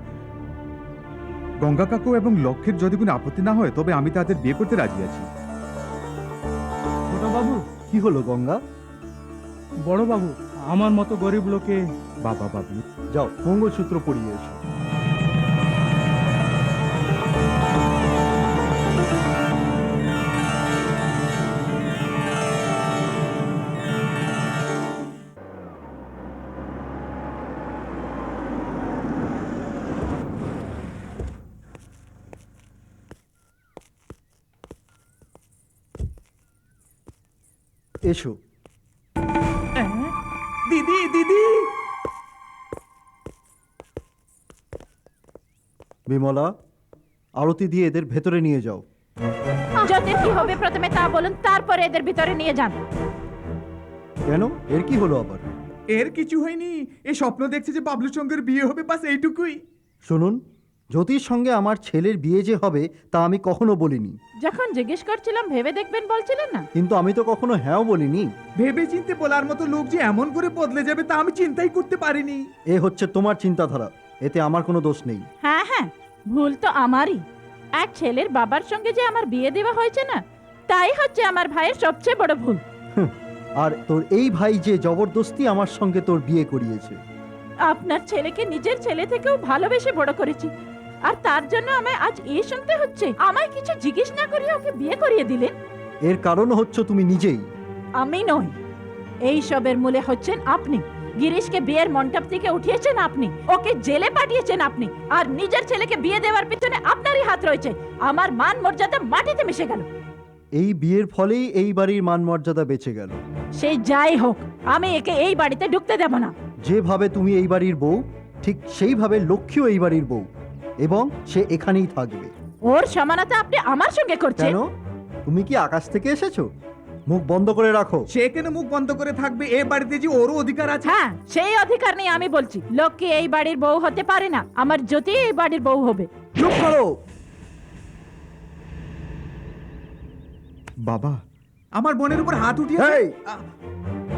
গঙ্গা কাকু এবং লক্ষ্যের যদি কোনো আপত্তি না হয় তবে আমি তাদের বিয়ে করতে রাজি আছি। ছোট বাবু, কি হলো গঙ্গা? বড় বাবু, আমার মতো গরিব লোকে বাবা বাবু, যাও মঙ্গলসূত্র পরিয়ে এসো। এসো। দিদি দিদি বিমলা, আরতি দিয়ে এদের ভেতরে নিয়ে যাও। যদি কি হবে প্রথমে তা বলুন, তারপরে এদের ভিতরে নিয়ে যান। কেন, এর কি হলো আবার? এর কিছু হয়নি, এ স্বপ্ন দেখছে যে বাবলুর সঙ্গে বিয়ে হবে, বাস এইটুকুই। শুনুন, জ্যোতির সঙ্গে আমার ছেলের বিয়ে যে হবে তা আমি কখনো বলিনি। যখন জিজ্ঞেস করছিলাম ভেবে দেখবেন বলছিলেন না? কিন্তু আমি তো কখনো হ্যাঁও বলিনি। ভেবে চিনতে বলার মতো লোক যে এমন করে বদলে যাবে তা আমি চিন্তাই করতে পারিনি। এ হচ্ছে তোমার চিন্তাধারা, এতে আমার কোনো দোষ নেই। হ্যাঁ হ্যাঁ, ভুল তো আমারই। এক ছেলের বাবার সঙ্গে যে আমার বিয়ে দেওয়া হয়েছে না, তাই হচ্ছে আমার ভাইয়ের সবচেয়ে বড় ভুল। আর তোর এই ভাই যে জবরদস্তি আমার সঙ্গে তোর বিয়ে করিয়েছে। আপনার ছেলেকে নিজের ছেলে থেকেও ভালোবেসে বড় করেছি, আর তার জন্য আমায় আজ এই শুনতে হচ্ছে আমায় কিছু জিজ্ঞেস না করিয়ে ওকে বিয়ে করিয়ে দিলেন। এর কারণ হচ্ছে তুমি নিজেই। আমি নই, এই সবের মূলে হচ্ছেন আপনি। গিরিশকে বিয়ের মণ্ডপ থেকে উঠিয়েছেন আপনি, ওকে জেলে পাঠিয়েছেন আপনি, আর নিজের ছেলেকে বিয়ে দেওয়ার পিছনে আপনারই হাত রয়েছে। আমার মান মর্যাদা মাটিতে মিশে গেল। এই বিয়ের ফলেই এই বাড়ির মান মর্যাদা বেঁচে গেল। সেই যাই হোক, আমি একে এই বাড়িতে ঢুকতে দেব না। যেভাবে তুমি এই বাড়ির বউ, ঠিক সেইভাবে লক্ষ্মীও এই বাড়ির বউ, এবং সে এখানেই থাকবে। ওর সমানতা আপনি আমার সঙ্গে করছেন। কেন, তুমি কি আকাশ থেকে এসেছো? মুখ বন্ধ করে রাখো। সে কেন মুখ বন্ধ করে থাকবে? এ বাড়িতে যে ওরও অধিকার আছে। হ্যাঁ, সেই অধিকার নেই আমি বলছি। লক্ষ্মী এই বাড়ির বউ হতে পারে না, আমার জ্যোতি এই বাড়ির বউ হবে। চুপ করো। বাবা, আমার বোনের উপর হাত উঠিয়ে এই,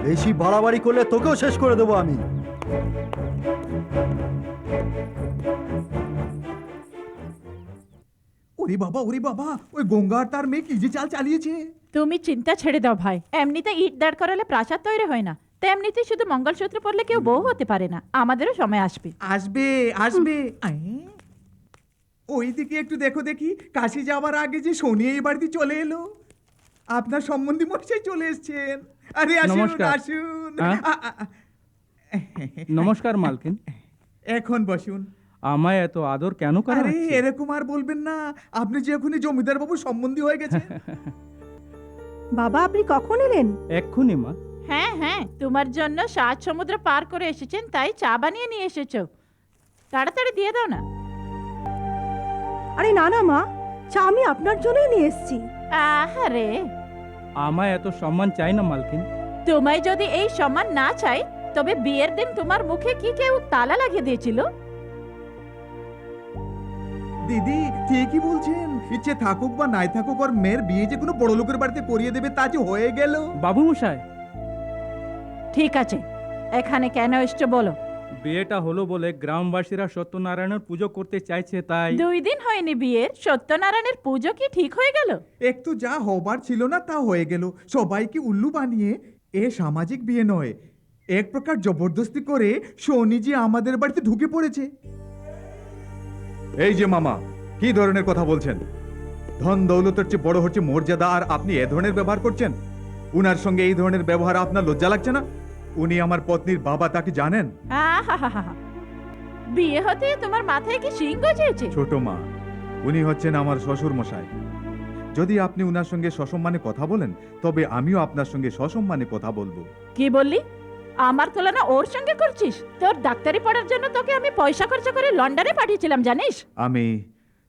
বেশি বাড়াবাড়ি করলে তোকেও শেষ করে দেবো আমি। ওরে বাবা, ওরে বাবা, ওই গঙ্গার তার মেয়ে কি যে চাল চালিয়েছে। তুমি চিন্তা ছেড়ে দাও ভাই। এমনিতে ইট দাঁড় করালে প্রাসাদ তৈরি হয় না, তেমনিতে শুধু মঙ্গলসূত্র পরলে কেউ বউ হতে পারে না। আমাদেরও সময় আসবে। আসবে আসবে। ওইদিকে একটু দেখো দেখি, কাশি যাওয়ার আগে যে শনি এই বাড়িতে চলে এলো। আপনার সম্বন্ধী মশাই চলে এসেছেন। আরে আসুন নমস্কার। আসুন। হ্যাঁ? নমস্কার মালকিন। এখন বসুন। আমায় এত আদর কেন করা আরে হচ্ছে? এরকম আর বলবেন না, আপনি যে এখনই জমিদার বাবু সম্বন্ধী হয়ে গেছে। বাবা, আপনি কখন এলেন? এক্ষুনি মা। হ্যাঁ হ্যাঁ, তোমার জন্য 7 সমুদ্র পার করে এসেছেন, তাই চা বানিয়ে নিয়ে এসেছো। তাড়াতাড়ি দিয়ে দাও না। আরে না না মা, চা আমি আপনার জন্যই নিয়ে এসেছি। আহারে, আমায় এত সম্মান চাই না মালকিন। তোমায় যদি এই সম্মান না চাই, তবে বিয়ের দিন তোমার মুখে কি কেউ তালা লাগিয়ে দিয়েছিল? দিদি ঠিকই বলছেন, ইচ্ছে থাকুক বা নাই থাকুক, আর মেয়ের বিয়ে যে কোনো বড় লোকের বাড়িতে করিয়ে দেবে তা যে হয়ে গেল। বাবু মশাই, ঠিক আছে, এখানে কেন এসছো বলো। বিয়েটা হলো বলে গ্রামবাসীরা সত্যনারায়ণের পুজো করতে চাইছে, তাই 2 দিন হয়নি বিয়ের, সত্যনারায়ণের পুজো কি ঠিক হয়ে গেল? একটু যা হবার ছিল না তা হয়ে গেল। সবাইকে উল্লু বানিয়ে, এ সামাজিক বিয়ে নয়, এক প্রকার জবরদস্তি করে শনিজি আমাদের বাড়িতে ঢুকে পড়েছে। এই যে মামা, কি ধরনের কথা বলছেন? ধন দৌলতের চেয়ে বড় হচ্ছে মর্যাদা, আর আপনি এ ধরনের ব্যবহার করছেন? উনার সঙ্গে এই ধরনের ব্যবহার আপনার লজ্জা লাগছে না? উনি আমার পত্নীর বাবা, তাকে জানেন? আহাহাহা, বিয়ে হতে তোমার মাথায় কি শিং গজিয়েছে? ছোট মা, উনি হচ্ছেন আমার শ্বশুর মশাই। যদি আপনি উনার সঙ্গে সসম্মানে কথা বলেন, তবে আমিও আপনার সঙ্গে সসম্মানে কথা বলবো। কি বললি? আমার তুলনা ওর সঙ্গে করছিস? তোর ডাক্তারি পড়ার জন্য তোকে আমি পয়সা খরচ করে লন্ডনে পাঠিয়েছিলাম, জানিস? আমি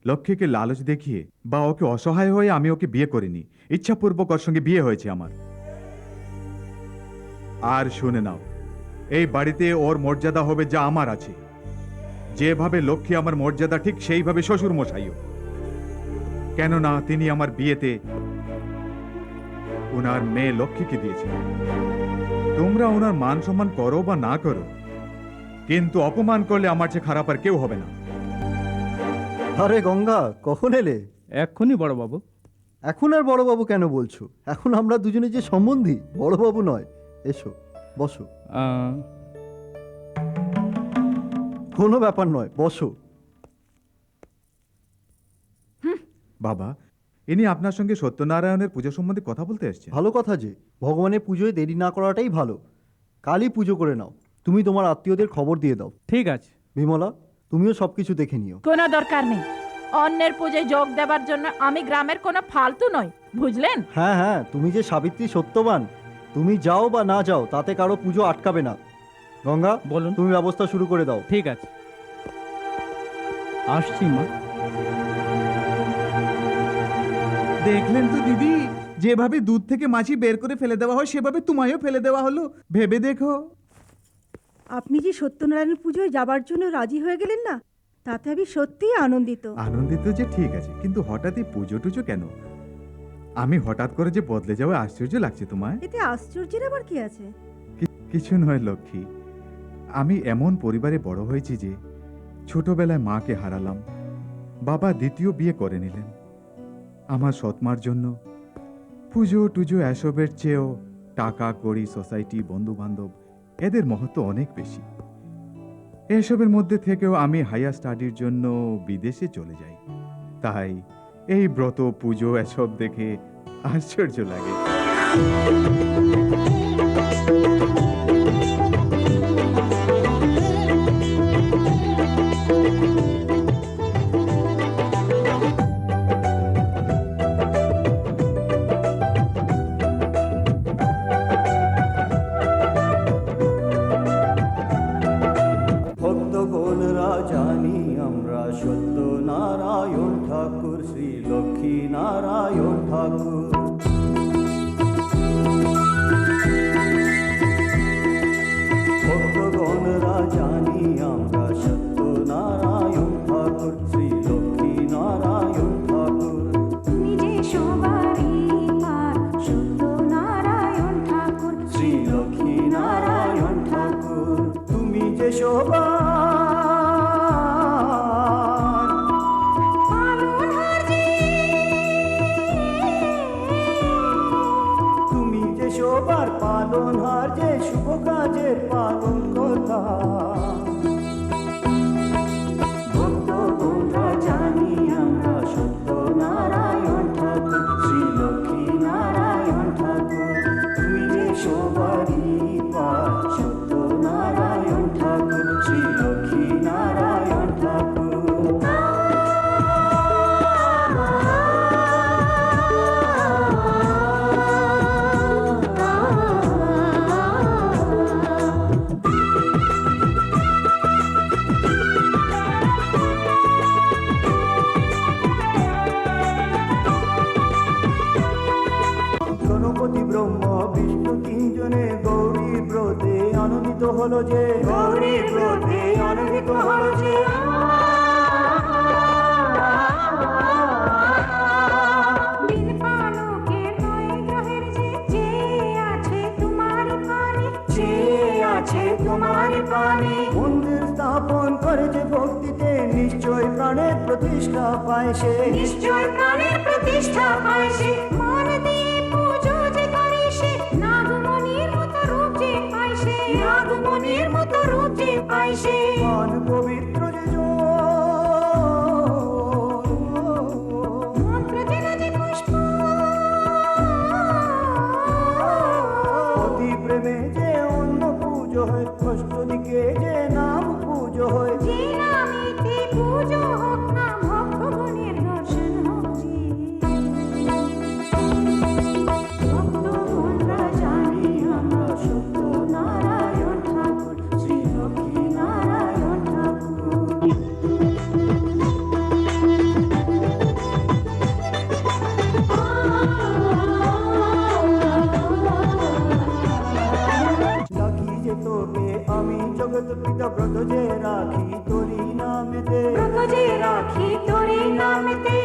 লক্ষ্মীকে লালচ দেখিয়ে বা ওকে অসহায় হয়ে আমি ওকে বিয়ে করিনি, ইচ্ছাপূর্বক ওর সঙ্গে বিয়ে হয়েছে আমার। আর শুনে নাও, এই বাড়িতে ওর মর্যাদা হবে যা আমার আছে। যেভাবে লক্ষ্মী আমার মর্যাদা, ঠিক সেইভাবে শ্বশুর মশাইও। কেননা তিনি আমার বিয়েতে ওনার মেয়ে লক্ষ্মীকে দিয়েছেন। তোমরা ওনার মান সম্মান করো বা না করো, কিন্তু অপমান করলে আমার চেয়ে খারাপ আর কেউ হবে না। আরে গঙ্গা, কখন এলে? এক্ষুনি বড়বাবু। এখন আর বড়বাবু কেন বলছো? এখন আমরা দুজনে যে সম্বন্ধী, বড়বাবু নয়। এসো, বসো। কোনো ব্যাপার নয়, বসো। বাবা, ইনি আপনার সঙ্গে সত্যনারায়ণের পুজো সম্বন্ধে কথা বলতে এসেছেন। ভালো কথা, যে ভগবানের পুজোয় দেরি না করাটাই ভালো। কালই পুজো করে নাও। তুমি তোমার আত্মীয়দের খবর দিয়ে দাও। ঠিক আছে। বিমলা, তুমিও সবকিছু দেখে নিও। কোনো দরকার নেই। অন্যের পুজোয় যোগ দেবার জন্য আমি গ্রামের কোনো ফালতু নই, বুঝলেন? হ্যাঁ হ্যাঁ, তুমি যে সাবিত্রী সত্যবান তুমি যাও বা না যাও তাতে কারো পুজো আটকাবে না। গঙ্গা, বলুন। তুমি ব্যবস্থা শুরু করে দাও। ঠিক আছে, আসছি মা। দেখলেন তো দিদি, যেভাবে দুধ থেকে মাছি বের করে ফেলে দেওয়া হয় সেভাবে তোমায়ও ফেলে দেওয়া হলো। ভেবে দেখো। আপনি যে সত্যনারায়ণ পুজোয় যাবার জন্য রাজি হয়ে গেলেন না, তাতে আমি সত্যিই আনন্দিত। আনন্দিত যে ঠিক আছে, কিন্তু হঠাৎই পুজো টুজো কেন? আমি হঠাৎ করে যে বদলে যাওয়া আশ্চর্য লাগছে তোমায়। এতে আশ্চর্যের আবার কি আছে? কিছু নয় লক্ষ্মী, আমি এমন পরিবারে বড় হয়েছি যে ছোটবেলায় মাকে হারালাম, বাবা দ্বিতীয় বিয়ে করে নিলেন। আমার সৎমার জন্য পুজো টুজো এসবের চেয়েও টাকা কড়ি, সোসাইটি, বন্ধু বান্ধব এদের মহত্ব অনেক বেশি। এসবের মধ্যে থেকেও আমি হায়ার স্টাডির জন্য বিদেশে চলে যাই। তাই এই ব্রত পুজো এসব দেখে আশ্চর্য লাগে। ভক্তগণরা জানি আমরা সত্য নারায়ণ ঠাকুর, শ্রী লক্ষ্মী নারায়ণ ঠাকুর। ভক্তগণরা জানি আমরা সত্য নারায়ণ ঠাকুর, শ্রী লক্ষ্মী নারায়ণ ঠাকুর। তুমি যে সবারই পার সত্যনারায়ণ ঠাকুর, শ্রী লক্ষ্মী নারায়ণ ঠাকুর, তুমি যে সবার পালনহার যে, তুমি যে সবার পালনহার, যে শুভ কাজের পালন কথা। ভক্তগণরা জানি আমরা সত্য নারায়ণ ঠাকুর, শ্রী লক্ষ্মী নারায়ণ ঠাকুর, তুমি যে সবারই পার সত্য নারায়ণ ঠাকুর, শ্রী লক্ষ্মী নারায়ণ ঠাকুর। গণপতি ব্রহ্মা বিষ্ণু তিনজনে গৌরী ব্রতে আনন্দিত হলো যে, গৌরী ব্রতে আনন্দিত হলো যে। দিন পালকের নয় গ্রহের যে, যে আছে তোমারই পানে, যে আছে তোমার পানে, মন্দির স্থাপন করেছে ভক্তিতে, নিশ্চয় প্রাণের প্রতিষ্ঠা পায় সে, নিশ্চয় প্রাণের প্রতিষ্ঠা পায় সে। মন দিয়ে পুজো যে করে সে, নাগমণির মতো রূপ যে পায় সে, নাগমণির মতো রূপ যে পায় সে। মন পবিত্র যে মন্ত্র যেন যে পুষ্প, অতি প্রেমে যে অন্য পুজো হয়, কষ্ট দিকে যে নাম পুজো হয়। যে নামেতে পুজো হোক না, ভক্তগণের দর্শন হোক যে। ভক্তগণরা জানি আমরা সত্য নারায়ণ ঠাকুর, শ্রী লক্ষ্মী নারায়ণ ঠাকুর। ডাকি যে তোকে আমি জগৎ পিতা, ব্রত যে রাখি তোরি নামেতে, ব্রত যে রাখি তোরি নামেতে।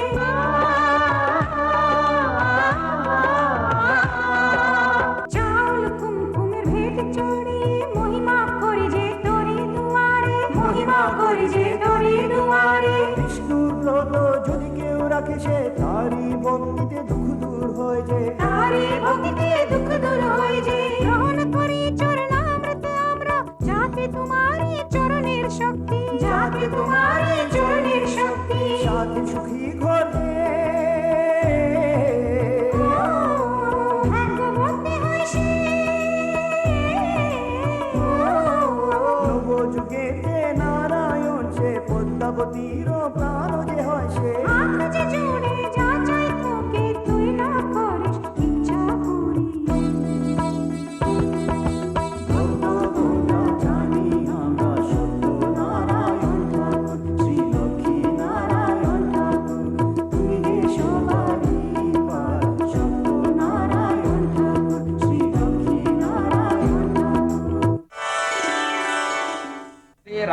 চাউল কুমকুমের ভেট চড়িয়ে মহিমা করি যে তোরি দুয়ারে, মহিমা করি যে তোরি দুয়ারে। বিষ্ণুর ব্রত যদি কেউ রাখে সে, তারি ভক্তিতে দুঃখ দূর হয় যে, তারি ভক্তিতে দুঃখ দূর হয় যে। গ্রহণ করি চরণামৃত আমরা, যাতে তোমারই চরণের শক্তি, যাতে তোমারই চরণের শক্তি। সাথে সুখী ঘরে ভাগ্যবতী হয় সে, নবযুগেতে নারায়ণ সে, পদ্মাবতীর প্রাণ যে হয় সে। হাত যে জুড়ে যা চাই তোকে তুই না করিস ইচ্ছা করি।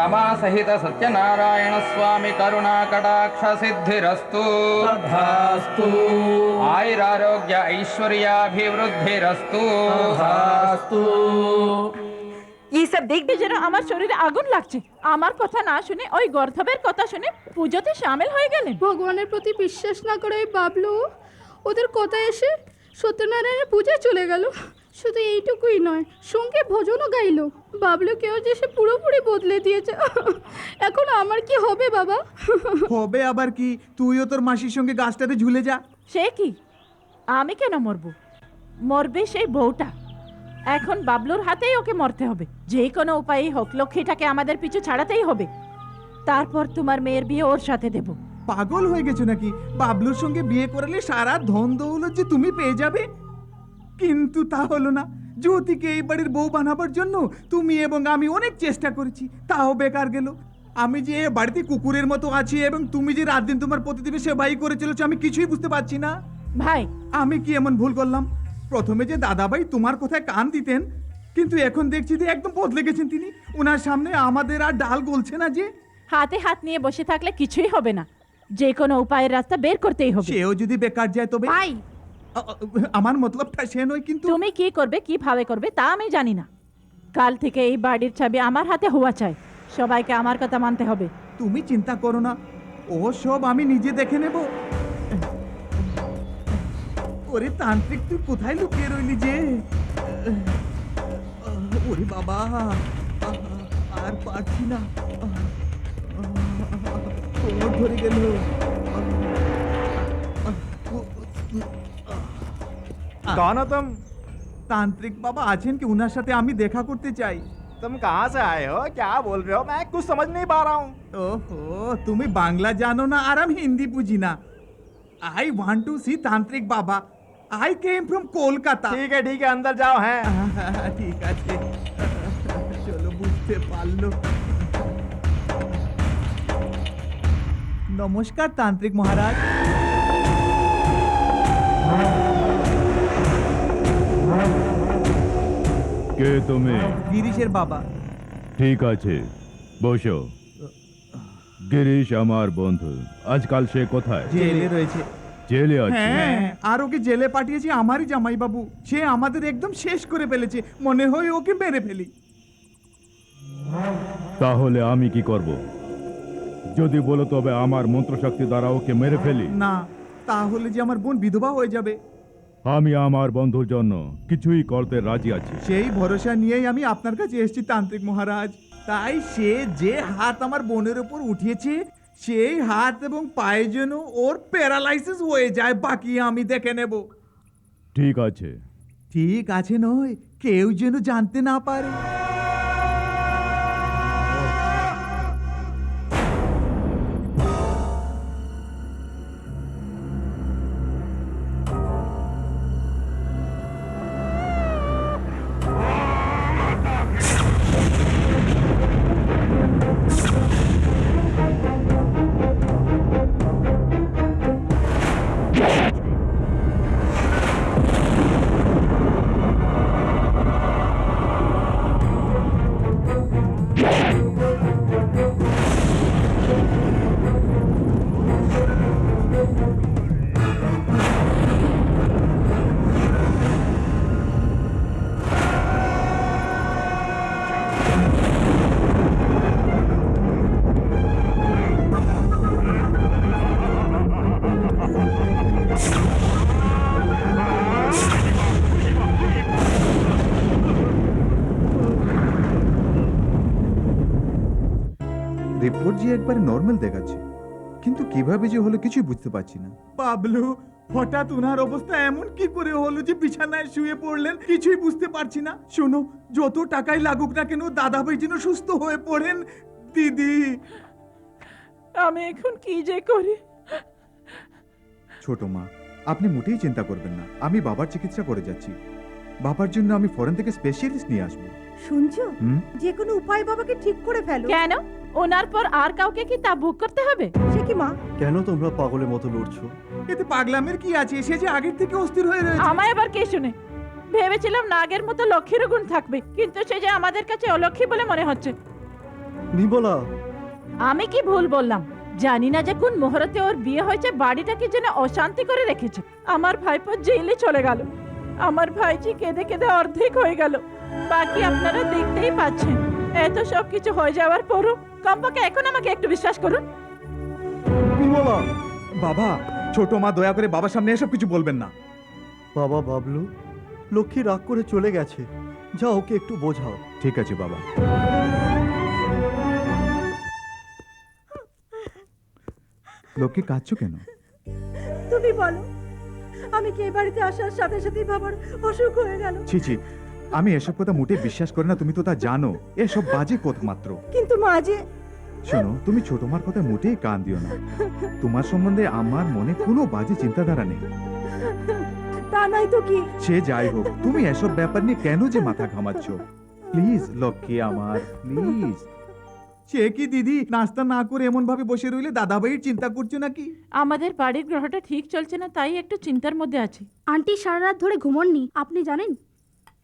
रमा सहित सत्यनारायण स्वामी करुणा कटाक्ष सिद्धिरस्तु तथास्तु आयुरारोग्य ऐश्वर्याभिवृद्धिरस्तु तथास्तु। এই সব দেখবি যেন আমার শরীরে আগুন লাগছে। আমার কথা না শুনে ওই গর্ধবের কথা শুনে পুজোতে সামিল হয়ে গেলেন। ভগবানের প্রতি বিশ্বাস না করে ওই বাবলু ওদের কথা এসে সত্যনারায়ণের পূজায় চলে গেল। শুধু এইটুকুই নয়, সঙ্গে ভজনও গাইলো। বাবলুকেও যে সে পুরোপুরি বদলে দিয়েছে। এখন আমার কি হবে বাবা? হবে আবার কি, তুইও তোর মাসির সঙ্গে গাছটাতে ঝুলে যা। সে কি, আমি কেন মরবো? মরবে সেই বউটা। এখন বাবলুর হাতেই ওকে মরতে হবে। যে কোনো উপায়ে হোক লক্ষ্মীটাকে আমাদের পিছু ছাড়াতেই হবে। তারপর তোমার মেয়ের বিয়ে ওর সাথে দেব। পাগল হয়ে গেছো নাকি? বাবলুর সঙ্গে বিয়ে করলে সারা ধন দৌলত যে তুমি পেয়ে যাবে, কিন্তু তা হলো না। জ্যোতিকে এই বাড়ির বউ বানাবার জন্য তুমি এবং আমি অনেক চেষ্টা করেছি, তাও বেকার গেল। আমি যে এ বাড়িতে কুকুরের মতো আছি এবং তুমি যে রাত দিন তোমার প্রতিদিনের সেবাই করে চলেছো, আমি কিছুই বুঝতে পারছি না। ভাই, আমি কি এমন ভুল করলাম? প্রথমে যে দাদাভাই তোমার কথায় কান দিতেন, কিন্তু এখন দেখছি যে একদম বদলে গেছেন তিনি। ওনার সামনে আমাদের আর ডাল গলছে না যে। হাতে হাত নিয়ে বসে থাকলে কিছুই হবে না। যে কোনো উপায়ের রাস্তা বের করতেই হবে। সেও যদি বেকার যায় তবে ভাই, আমার মতলবটা সে নয়, কিন্তু তুমি কি করবে, কিভাবে করবে তা আমি জানি না। কাল থেকে এই বাড়ির চাবি আমার হাতে হওয়া চাই। সবাইকে আমার কথা মানতে হবে। তুমি চিন্তা করো না, ও সব আমি নিজে দেখে নেব। ওরে তান্ত্রিক, তুই কোথায় লুকিয়ে রইলি যে? ওরে বাবা, আর পারছি না, কোমর ধরে গেল। तुम তান্ত্রিক বাবা আছেন কি? উনার সাথে আমি দেখা করতে চাই। तुम कहाँ से आए हो? क्या बोल रहे हो? मैं कुछ समझ नहीं पा रहा हूँ। ওহো, তুমি বাংলা জানো না আর আমি হিন্দি বুঝি না। আই ওয়ান্ট টু সি তান্ত্রিক বাবা। I came from Kolkata. ठीक है अंदर जाओ। हैं ঠিক আছে, চলো, বুঝতে পারলো। নমস্কার তান্ত্রিক মহারাজ। কে তুমি? গিরিশের বাবা। ঠিক আছে, বসো। গিরিশ আমার বন্ধু। আজকাল সে কোথায়? জেলে রয়েছে। জেলে আছে? হ্যাঁ, আর ওকে জেলে পাঠিয়েছে আমারই জামাই বাবু। সে আমাদের একদম শেষ করে ফেলেছে, মনে হয় ওকে মেরে ফেলি। তাহলে আমি কি করব? যদি বলো তবে আমার মন্ত্রশক্তি দ্বারা ওকে মেরে ফেলি। না, তাহলে যে আমার বোন বিধবা হয়ে যাবে। আমি আমার বন্ধুর জন্য কিছুই করতে রাজি আছি। সেই ভরসা নিয়েই আমি আপনার কাছে এসেছি তান্ত্রিক মহারাজ। তাই সে যে হাত আমার বোনের উপর উঠিয়েছে, সেই হাত এবং পায়ে যেন ওর প্যারালাইসিস হয়ে যায়, বাকি আমি দেখে নেব। ঠিক আছে। ঠিক আছে নয়, কেউ যেন জানতে না পারে। রিপোর্ট যে একবার নর্মাল দেখাচ্ছে, কিন্তু কিভাবে যে হলো কিছুই বুঝতে পারছি না। বাবলু, হঠাৎ উনার অবস্থা এমন কি করে হলো যে বিছানায় শুয়ে পড়লেন, কিছুই বুঝতে পারছি না। শোনো, যত টাকাই লাগুক না কেন দাদাভাই যেন সুস্থ হয়ে পড়েন। দিদি, আমি এখন কি যে করি? ছোট মা, আপনি মোটেই চিন্তা করবেন না। আমি বাবার চিকিৎসা করে যাচ্ছি। বাবার জন্য আমি ফরেন থেকে স্পেশালিস্ট নিয়ে আসবো। শুনছো, হুম? যে কোনো উপায় বাবাকে ঠিক করে ফেলো। কেন? ওনার পর আর কাউকে কি তা ভোগ করতে হবে? সে কি মা? কেন তোমরা পাগলের মতো লড়ছো? এতে পাগলামের কি আছে? সে যে আগের থেকে অস্থির হয়ে রয়েছে। আমায় আবার কে শুনে? ভেবেছিলাম নাগের মতো লক্ষ্মীর গুণ থাকবে, কিন্তু সে যে আমাদের কাছে অলক্ষ্মী বলে মনে হচ্ছে। বিমলা, আমি কি ভুল বললাম? জানি না যে কোন মুহূর্তে ওর বিয়ে হয়েছে, বাড়িটাকে যেন অশান্তি করে রেখেছে। আমার ভাইপো জেলে চলে গেল, আমার ভাইজি কেঁদে কেঁদে অর্ধেক হয়ে গেল। বাকি আপনারা দেখতেই পাচ্ছেন। এত সব কিছু হয়ে যাওয়ার পরও কমপক্ষে এখন আমাকে একটু বিশ্বাস করুন। বিমলা। বাবা, ছোট মা দয়া করে বাবার সামনে এসব কিছু বলবেন না। বাবা, বাবলু লক্ষ্মী রাগ করে চলে গেছে, যা ওকে একটু বোঝাও। ঠিক আছে বাবা। লক্ষ্মী, কাঁদছো কেন? তুমি বলো, আমি কি এই বাড়িতে আসার সাথে সাথেই বাবার অসুখ হয়ে গেল? ছি ছি, আমি এসব কথা মোটে বিশ্বাস করি না, তুমি তো তা জানো। এসব বাজে কথা মাত্র। কিন্তু মা যে শোনো, তুমি ছোট মার কথা মোটেই কান দিও না। তোমার সম্বন্ধে আমার মনে কোনো বাজে চিন্তাধারা নেই। তা নাই তো কি? সে যাই হোক, তুমি এসব ব্যাপার নিয়ে কেন যে মাথা ঘামাচ্ছ? প্লিজ লক্ষ্মী আমার, প্লিজ। সে কি দিদি, নাস্তা না করে এমন ভাবে বসে রইলে দাদাভাইয়ের চিন্তা করছো নাকি? আমাদের বাড়ির গ্রহটা ঠিক চলছে না, তাই একটু চিন্তার মধ্যে আছি। আন্টি সারা রাত ধরে ঘুমোননি, আপনি জানেন?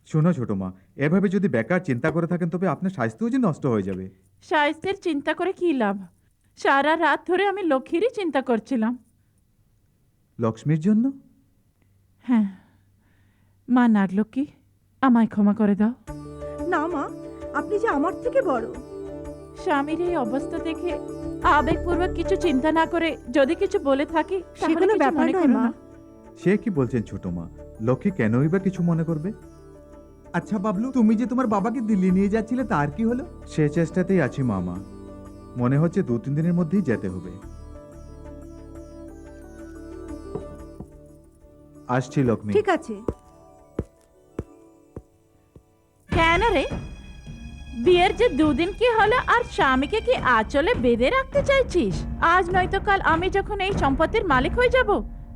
শোনো ছোট মা, এভাবে যদি বেকার চিন্তা করে থাকেন তবে আপনার স্বাস্থ্যও যে নষ্ট হয়ে যাবে। স্বাস্থ্যের চিন্তা করে কি লাভ? সারা রাত ধরে আমি লক্ষ্মীরই চিন্তা করছিলাম। লক্ষ্মীর জন্য? হ্যাঁ মা নাগলক্ষ্মী, আমায় ক্ষমা করে দাও। না মা, আপনি যে আমার থেকে বড়। স্বামীর এই অবস্থা দেখে আবেগপূর্বক কিছু চিন্তা না করে যদি কিছু বলে থাকি সে তাহলে কোনো কিছু ব্যাপার মনে নয় করো মা। না। সে কি বলছেন ছোট মা? লক্ষ্মী কেনই বা কিছু মনে করবে? আচ্ছা বাবলু, তুমি যে তোমার বাবাকে দিল্লি নিয়ে যাচ্ছিলে, তার কি হলো? সে চেষ্টাতেই আছি মামা। মনে হচ্ছে 2-3 দিনের মধ্যেই যেতে হবে। আসছি লক্ষ্মী। ঠিক আছে। কেন রে, বিয়ের যে 2 দিন কি হলো আর স্বামীকে কি আঁচলে বেঁধে রাখতে চাইছিস? আজ নয়তো কাল আমি যখন এই সম্পত্তির মালিক হয়ে যাব,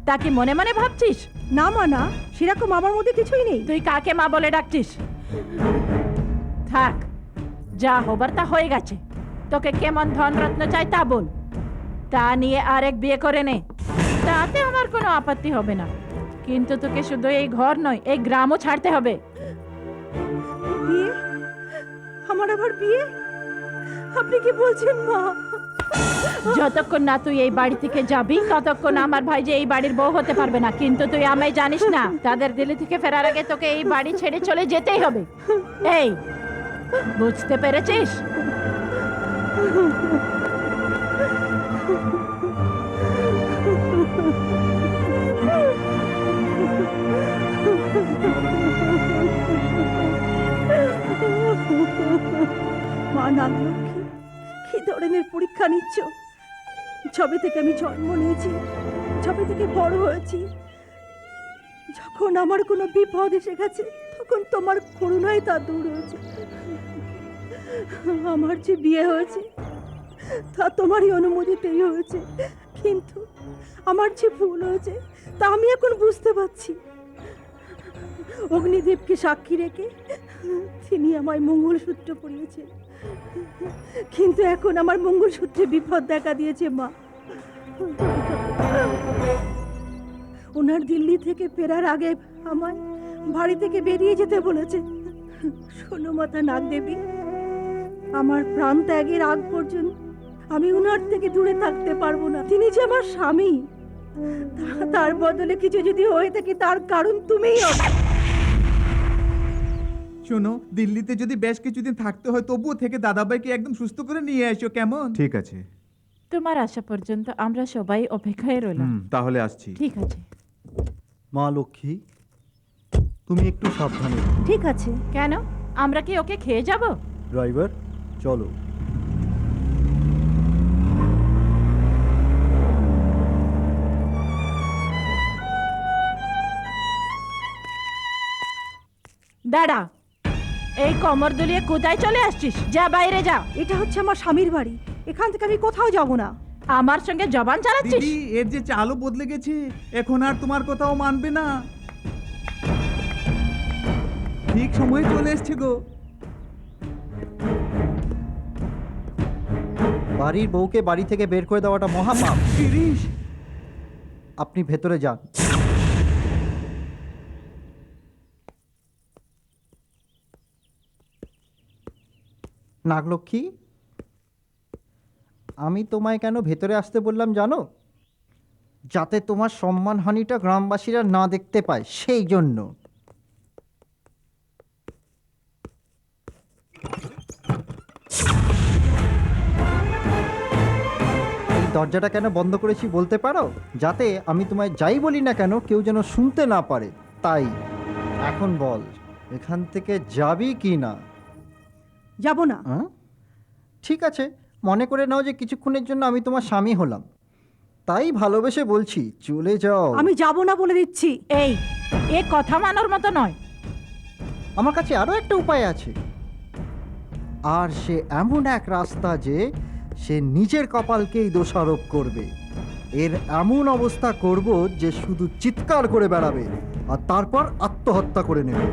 তাকে মনে মনে ভাবছিস? না মা, না, সেরকম আমার মধ্যে কিছুই নেই। তুই কাকে মা বলে ডাকছিস? থাক, যা হবার তা হয়ে গেছে। তোকে কেমন ধনরত্ন চাই তা বল, তা নিয়ে আরেক বিয়ে করে নে, তাতে আমার কোনো আপত্তি হবে না। কিন্তু তোকে শুধু এই ঘর নয়, এই গ্রামও ছাড়তে হবে। বিয়ে? আমার আবার বিয়ে? আপনি কি বলছেন মা? যতক্ষণ না তুই এই বাড়ি থেকে যাবি ততক্ষণ আমার ভাই যে এই বাড়ির বউ হতে পারবে না। কিন্তু তুই আমায় জানিস না, তাদের দিল্লি থেকে ফেরার আগে তোকে এই বাড়ি ছেড়ে চলে যেতেই হবে। এই, বুঝতে পেরেছিস? মা নাগলক্ষ্মী, কি ধরনের পরীক্ষা নিচ্ছ? যবে থেকে আমি জন্ম নিয়েছি, যবে থেকে বড় হয়েছি, যখন আমার কোনো বিপদ এসে গেছে তখন তোমার করুণায় তা দূর হয়েছে। আমার যে বিয়ে হয়েছে তা তোমারই অনুমতিতেই হয়েছে, কিন্তু আমার যে ভুল হয়েছে তা আমি এখন বুঝতে পারছি। অগ্নিদেবকে সাক্ষী রেখে তিনি আমায় মঙ্গলসূত্র পরিয়েছেন, কিন্তু এখন আমার মঙ্গলসূত্রে বিপদ দেখা দিয়েছে মা। ওনার দিল্লি থেকে ফেরার আগে আমায় বাড়ি থেকে বেরিয়ে যেতে বলেছে। শোনো মাতা নাগদেবী, আমার প্রাণ ত্যাগের আগ পর্যন্ত আমি ওনার থেকে দূরে থাকতে পারবো না। তিনি যে আমার স্বামী, তার বদলে কিছু যদি হয়ে থাকে তার কারণ তুমিই হবে। শোনো, দিল্লিতে যদি বেশ কিছুদিন থাকতে হয় তবুও থেকে দাদাভাইকে একদম সুস্থ করে নিয়ে এসো, কেমন? ঠিক আছে। তোমার আসা পর্যন্ত আমরা সবাই অপেক্ষায় রইলাম। তাহলে আসছি। ঠিক আছে। মা লক্ষ্মী, তুমি একটু সাবধানে। ঠিক আছে। কেন, আমরা কি ওকে খেয়ে যাব? ড্রাইভার, চলো। দাঁড়া, এই কোমর দুলিয়ে কোথায় চলে আসছিস? যা বাইরে যা। এটা হচ্ছে আমার স্বামীর বাড়ি, এখান থেকে আমি কোথাও যাব না। আমার সঙ্গে জবান চালাচ্ছিস? দিদি, এর যে চালও বদলে গেছে, এখন আর তোমার কথাও মানবে না। ঠিক সময় চলে এসছে গো। বাড়ির বউকে বাড়ি থেকে বের করে দেওয়াটা মহাপাপ। গিরিশ, আপনি ভেতরে যান। নাগলক্ষ্মী, আমি তোমায় কেন ভেতরে আসতে বললাম জানো? যাতে তোমার সম্মানহানিটা গ্রামবাসীরা না দেখতে পায়, সেই জন্য। এই দরজাটা কেন বন্ধ করেছি বলতে পারো? যাতে আমি তোমায় যাই বলি না কেন কেউ যেন শুনতে না পারে, তাই। এখন বল, এখান থেকে যাবি কি না? যাব না। হ্যাঁ, ঠিক আছে, মনে করে নাও যে কিছুক্ষণের জন্য আমি তোমার স্বামী হলাম, তাই ভালোবেসে বলছি চলে যাও। আমি যাব না বলে দিচ্ছি। এই এ কথা মানার মতো নয়। আমার কাছে আরো একটা উপায় আছে, আর সে এমন এক রাস্তা যে সে নিজের কপালকেই দোষারোপ করবে। এর এমন অবস্থা করব যে শুধু চিৎকার করে বেড়াবে আর তারপর আত্মহত্যা করে নেবে।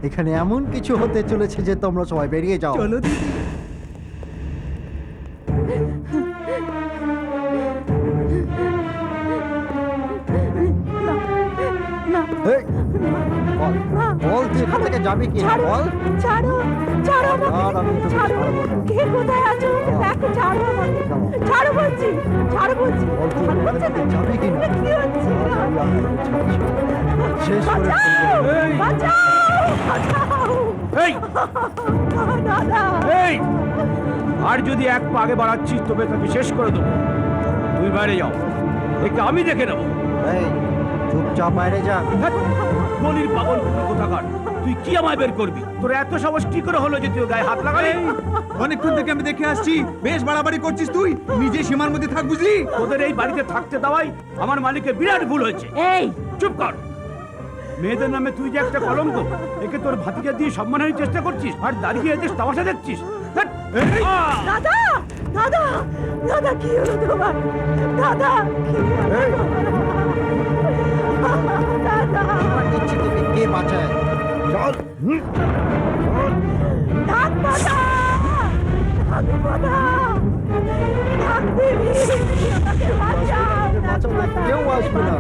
এখানে এমন কিছু হতে চলেছে যে তোমরা সবাই বেরিয়ে যাও। চলো দিদি। এই, বল, বল তুই এখান থেকে যাবি কি না, বল। ছাড়ো, ছাড়ো আর আমি তোকে ছাড়ো। ছাড়বো না। কে কোথায় আছো? দেখো, ছাড়ো আমাকে। ছাড়ো বলছি, ছাড়ো বলছি। বল তুই এখান থেকে যাবি কি না? কি হচ্ছে? শেষ করে বাঁচাও, ফেলবো। বাঁচাও, বাঁচাও। এই দাদা, এই আর যদি এক পা আগে বাড়াচ্ছিস তবে তাকে শেষ করে দেবো। তুই বাইরে যাও, একে আমি দেখে নেবো। এই, চুপচাপ বাইরে যা। গলির পাগল কোথাকার, তুই কি আমায় বের করবি? তোর এত সাহস কি করে হলো যে তুই ওর গায়ে হাত লাগালি? অনেকক্ষণ থেকে আমি দেখে আসছি, বেশ বাড়াবাড়ি করছিস তুই। নিজে সীমার মধ্যে থাক, বুঝলি? তোদের এই বাড়িতে থাকতে দেওয়াই আমার মালিকের বিরাট ভুল হয়েছে। এই চুপ কর। মেয়েদের নামে তুই যে একটা কলঙ্ক, একে তোর ভাতিজা দিয়ে সম্মানের চেষ্টা করছিস আর দাঁড়িয়ে এদের তামাশা দেখছিস। ধ্যাৎ! দাদা, দাদা, দাদা, কি হলো তোমার? দাদা, কি হলো? দাদা, এবার দেখছি তোকে কে বাঁচায়। চল। ডাক্তারদা! ডাক্তারদা! ডাক্তারদি! আমাকে বাঁচাও! বাঁচাও না, কেউ আসবে না।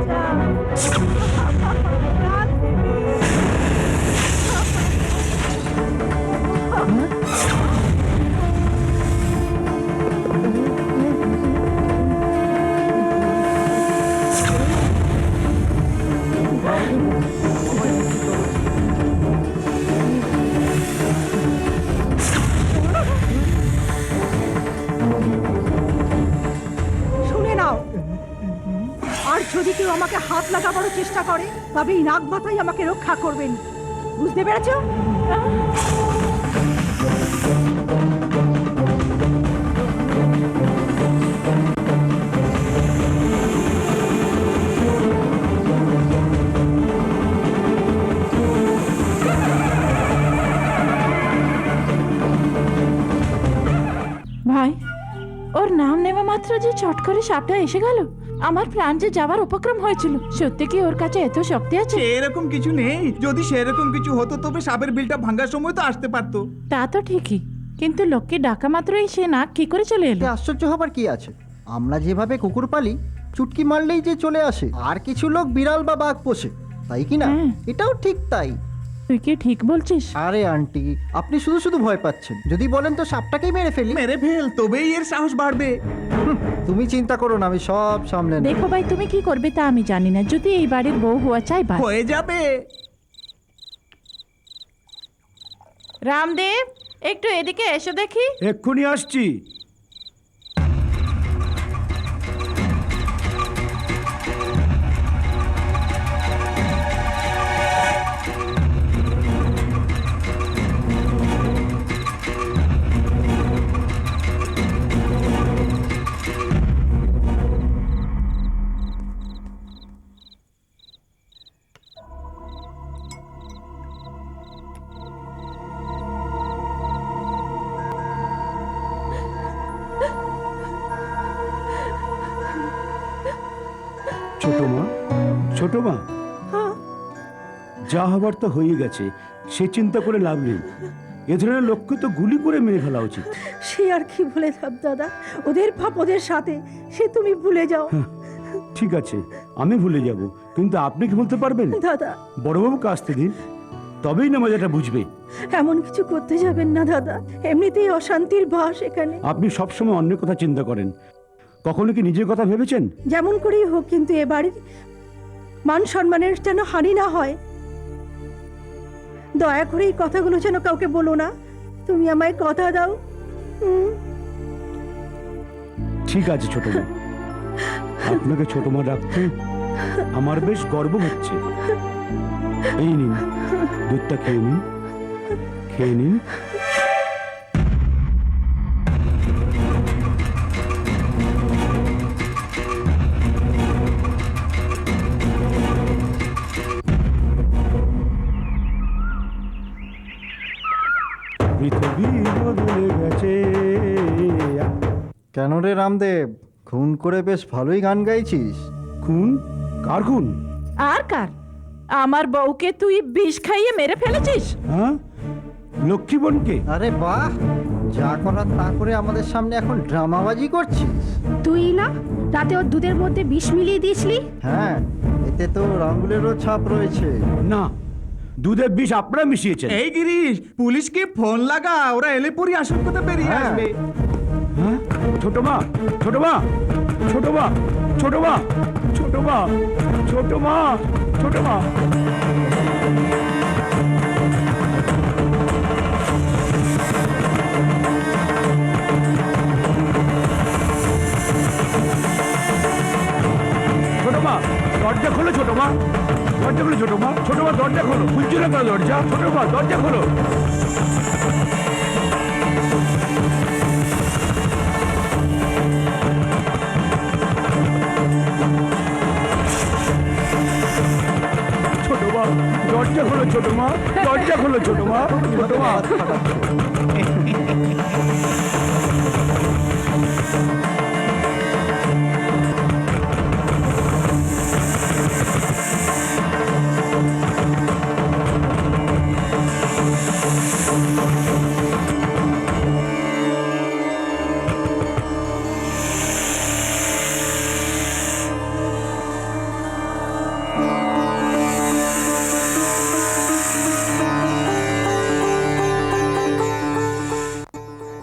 শুনে নাও, আর যদি কেউ আমাকে হাত লাগাবার চেষ্টা করে তবে এই নাগ মাথায় আমাকে রক্ষা করবেন, বুঝতে পেরেছো? ভাই, ওর নাম নেওয়া মাত্র যে চট করে সাপটা এসে গেল, আমার প্রাণ যে যাওয়ার উপক্রম হয়েছিল। সত্যি কি ওর কাছে এত শক্তি আছে? এরকম কিছু নেই। যদি সেরকম কিছু হতো তবে সাপের বিলটা ভাঙার সময় তো আসতে পারতো। তা তো ঠিকই, কিন্তু লোককে ডাকা মাত্রই সে নাক কি করে চলে এলো? এতে আশ্চর্য হবার কি আছে? আমরা যেভাবে কুকুর পালি, চুটকি মারলেই যে চলে আসে। আর কিছু লোক বিড়াল বা বাঘ পোষে, তাই কি না? হ্যাঁ। এটাও ঠিক তাই। তুই কি ঠিক বলছিস? আরে আন্টি, আপনি শুধু শুধু ভয় পাচ্ছেন। যদি বলেন তো সাপটাকেই মেরে ফেলি। মেরে ফেল, তবেই এর সাহস বাড়বে। তুমি চিন্তা করো না, আমি সব সামলে নেব। দেখো ভাই, তুমি কি করবে তা আমি জানি না। যদি এই বাড়ির বউ হওয়া চাই বা হয়ে যাবে। রামদেব, একটু এদিকে এসো দেখি। এক্ষুনি আসছি। ছোট মা, ছোট মা, যা হবার তো হয়ে গেছে, সে চিন্তা করে লাভ নেই। এ ধরনের লোককে তো গুলি করে মেরে ফেলা উচিত। সে আর কি ভুলে যাব দাদা, ওদের ভাব ওদের সাথে, সে তুমি ভুলে যাও। ঠিক আছে, আমি ভুলে যাব, কিন্তু আপনি কি বলতে পারবেন? দাদা, বড়বাবুকে আসতে দিন। তবেই না মজাটা বুঝবে। এমন কিছু করতে যাবেন না দাদা, এমনিতেই অশান্তির বাস এখানে। আপনি সবসময় অন্যের কথা চিন্তা করেন, কখনো কি নিজের কথা ভেবেছেন? যেমন করেই হোক, কিন্তু এ বাড়ির মান সম্মানের যেন হানি না হয়। দয়া করে এই কথাগুলো যেন কাউকে বলো না। তুমি আমায় কথা দাও। ঠিক আছে ছোট মা, আপনাকে ছোট মা ডাকতে আমার বেশ গর্ব হচ্ছে। এই নিন, দুধটা খেয়ে নিন, খেয়ে নিন। পৃথিবী বদলে গেছে। কেন রে রামদেব, খুন করে বেশ ভালোই গান গাইছিস। খুন? কার খুন? আর কার? আমার বউকে তুই বিষ খাইয়ে মেরে ফেলেছিস। হ্যাঁ, লক্ষ্মী বোনকে। আরে বাহ, যা করার তা করে আমাদের সামনে এখন ড্রামাবাজি করছিস। তুই না রাতে ওর দুধের মধ্যে বিষ মিলিয়ে দিয়েছিলি? হ্যাঁ, এতে তো আঙুলেরও ছাপ রয়েছে। না, দুধের বিষ আপনারা মিশিয়েছেন। এই গিরিশ, পুলিশকে ফোন লাগা, ওরা এলে পরই আসল কথা বেরিয়ে হ্যাঁ। আসবে। হ্যাঁ? ছোট মা, ছোট মা, ছোট মা, ছোট মা, ছোট মা, ছোট মা, ছোট মা। ছোট মা, দরজা খোলো ছোট মা, দরজা খোলো ছোট মা, ছোট মা দরজা খোলো, খুলছিল না দরজা, ছোট মা দরজা খোলো। ছোট মা দরজা খোলো, ছোট মা দরজা খোলো, ছোট মা, ছোট মা।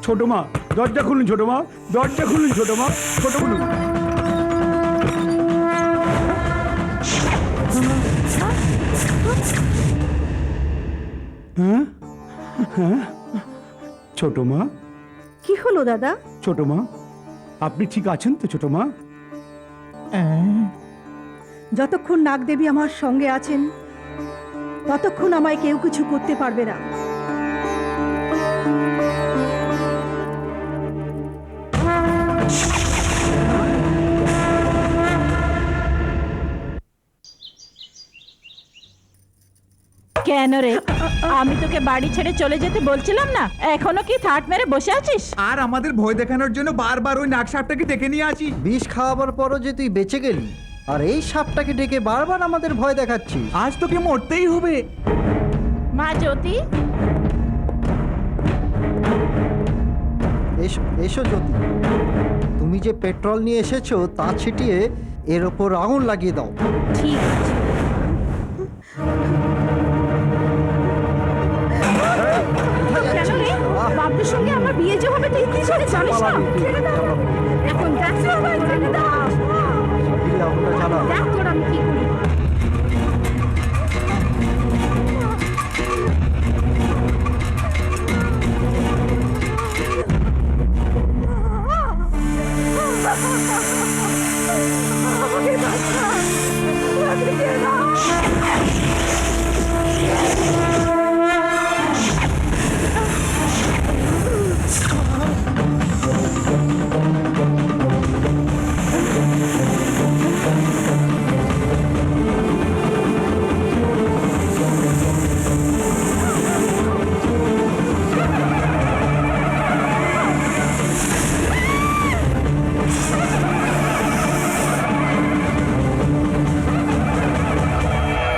ছোট মা দরজা খুলুন, ছোট মা দরজা খুলুন, ছোট মা, ছোট খুলুন। হ্যাঁ হ্যাঁ, ছোট মা। কি হলো দাদা? ছোট মা, আপনি ঠিক আছেন তো ছোট মা? যতক্ষণ নাগদেবী আমার সঙ্গে আছেন ততক্ষণ আমায় কেউ কিছু করতে পারবে না। কেন রে, আমি তোকে বাড়ি ছেড়ে চলে যেতে বলছিলাম না? এখনো কি থাট মেরে বসে আছিস? আর আমাদের ভয় দেখানোর জন্য বারবার ওই নাক সাপটাকে ডেকে নিয়ে আসিস। বিষ খাওয়াবার পরও যে তুই বেঁচে গেলি, আর এই সাপটাকে ডেকে বারবার আমাদের ভয় দেখাচ্ছিস। আজ তোকে মরতেই হবে। মা জ্যোতি, এসো এসো জ্যোতি, তুমি যে পেট্রোল নিয়ে এসেছো তা ছিটিয়ে এর ওপর আগুন লাগিয়ে দাও। ঠিক আছে। কেন রে, বাবলুর সঙ্গে আমার বিয়ে যে হবে তুই কি করে জানিস না? ছেড়ে দাও। এখন দেখ সবাই, ছেড়ে দাও। এই আগুনটা জ্বালাও। দেখ তোর আমি কি করি।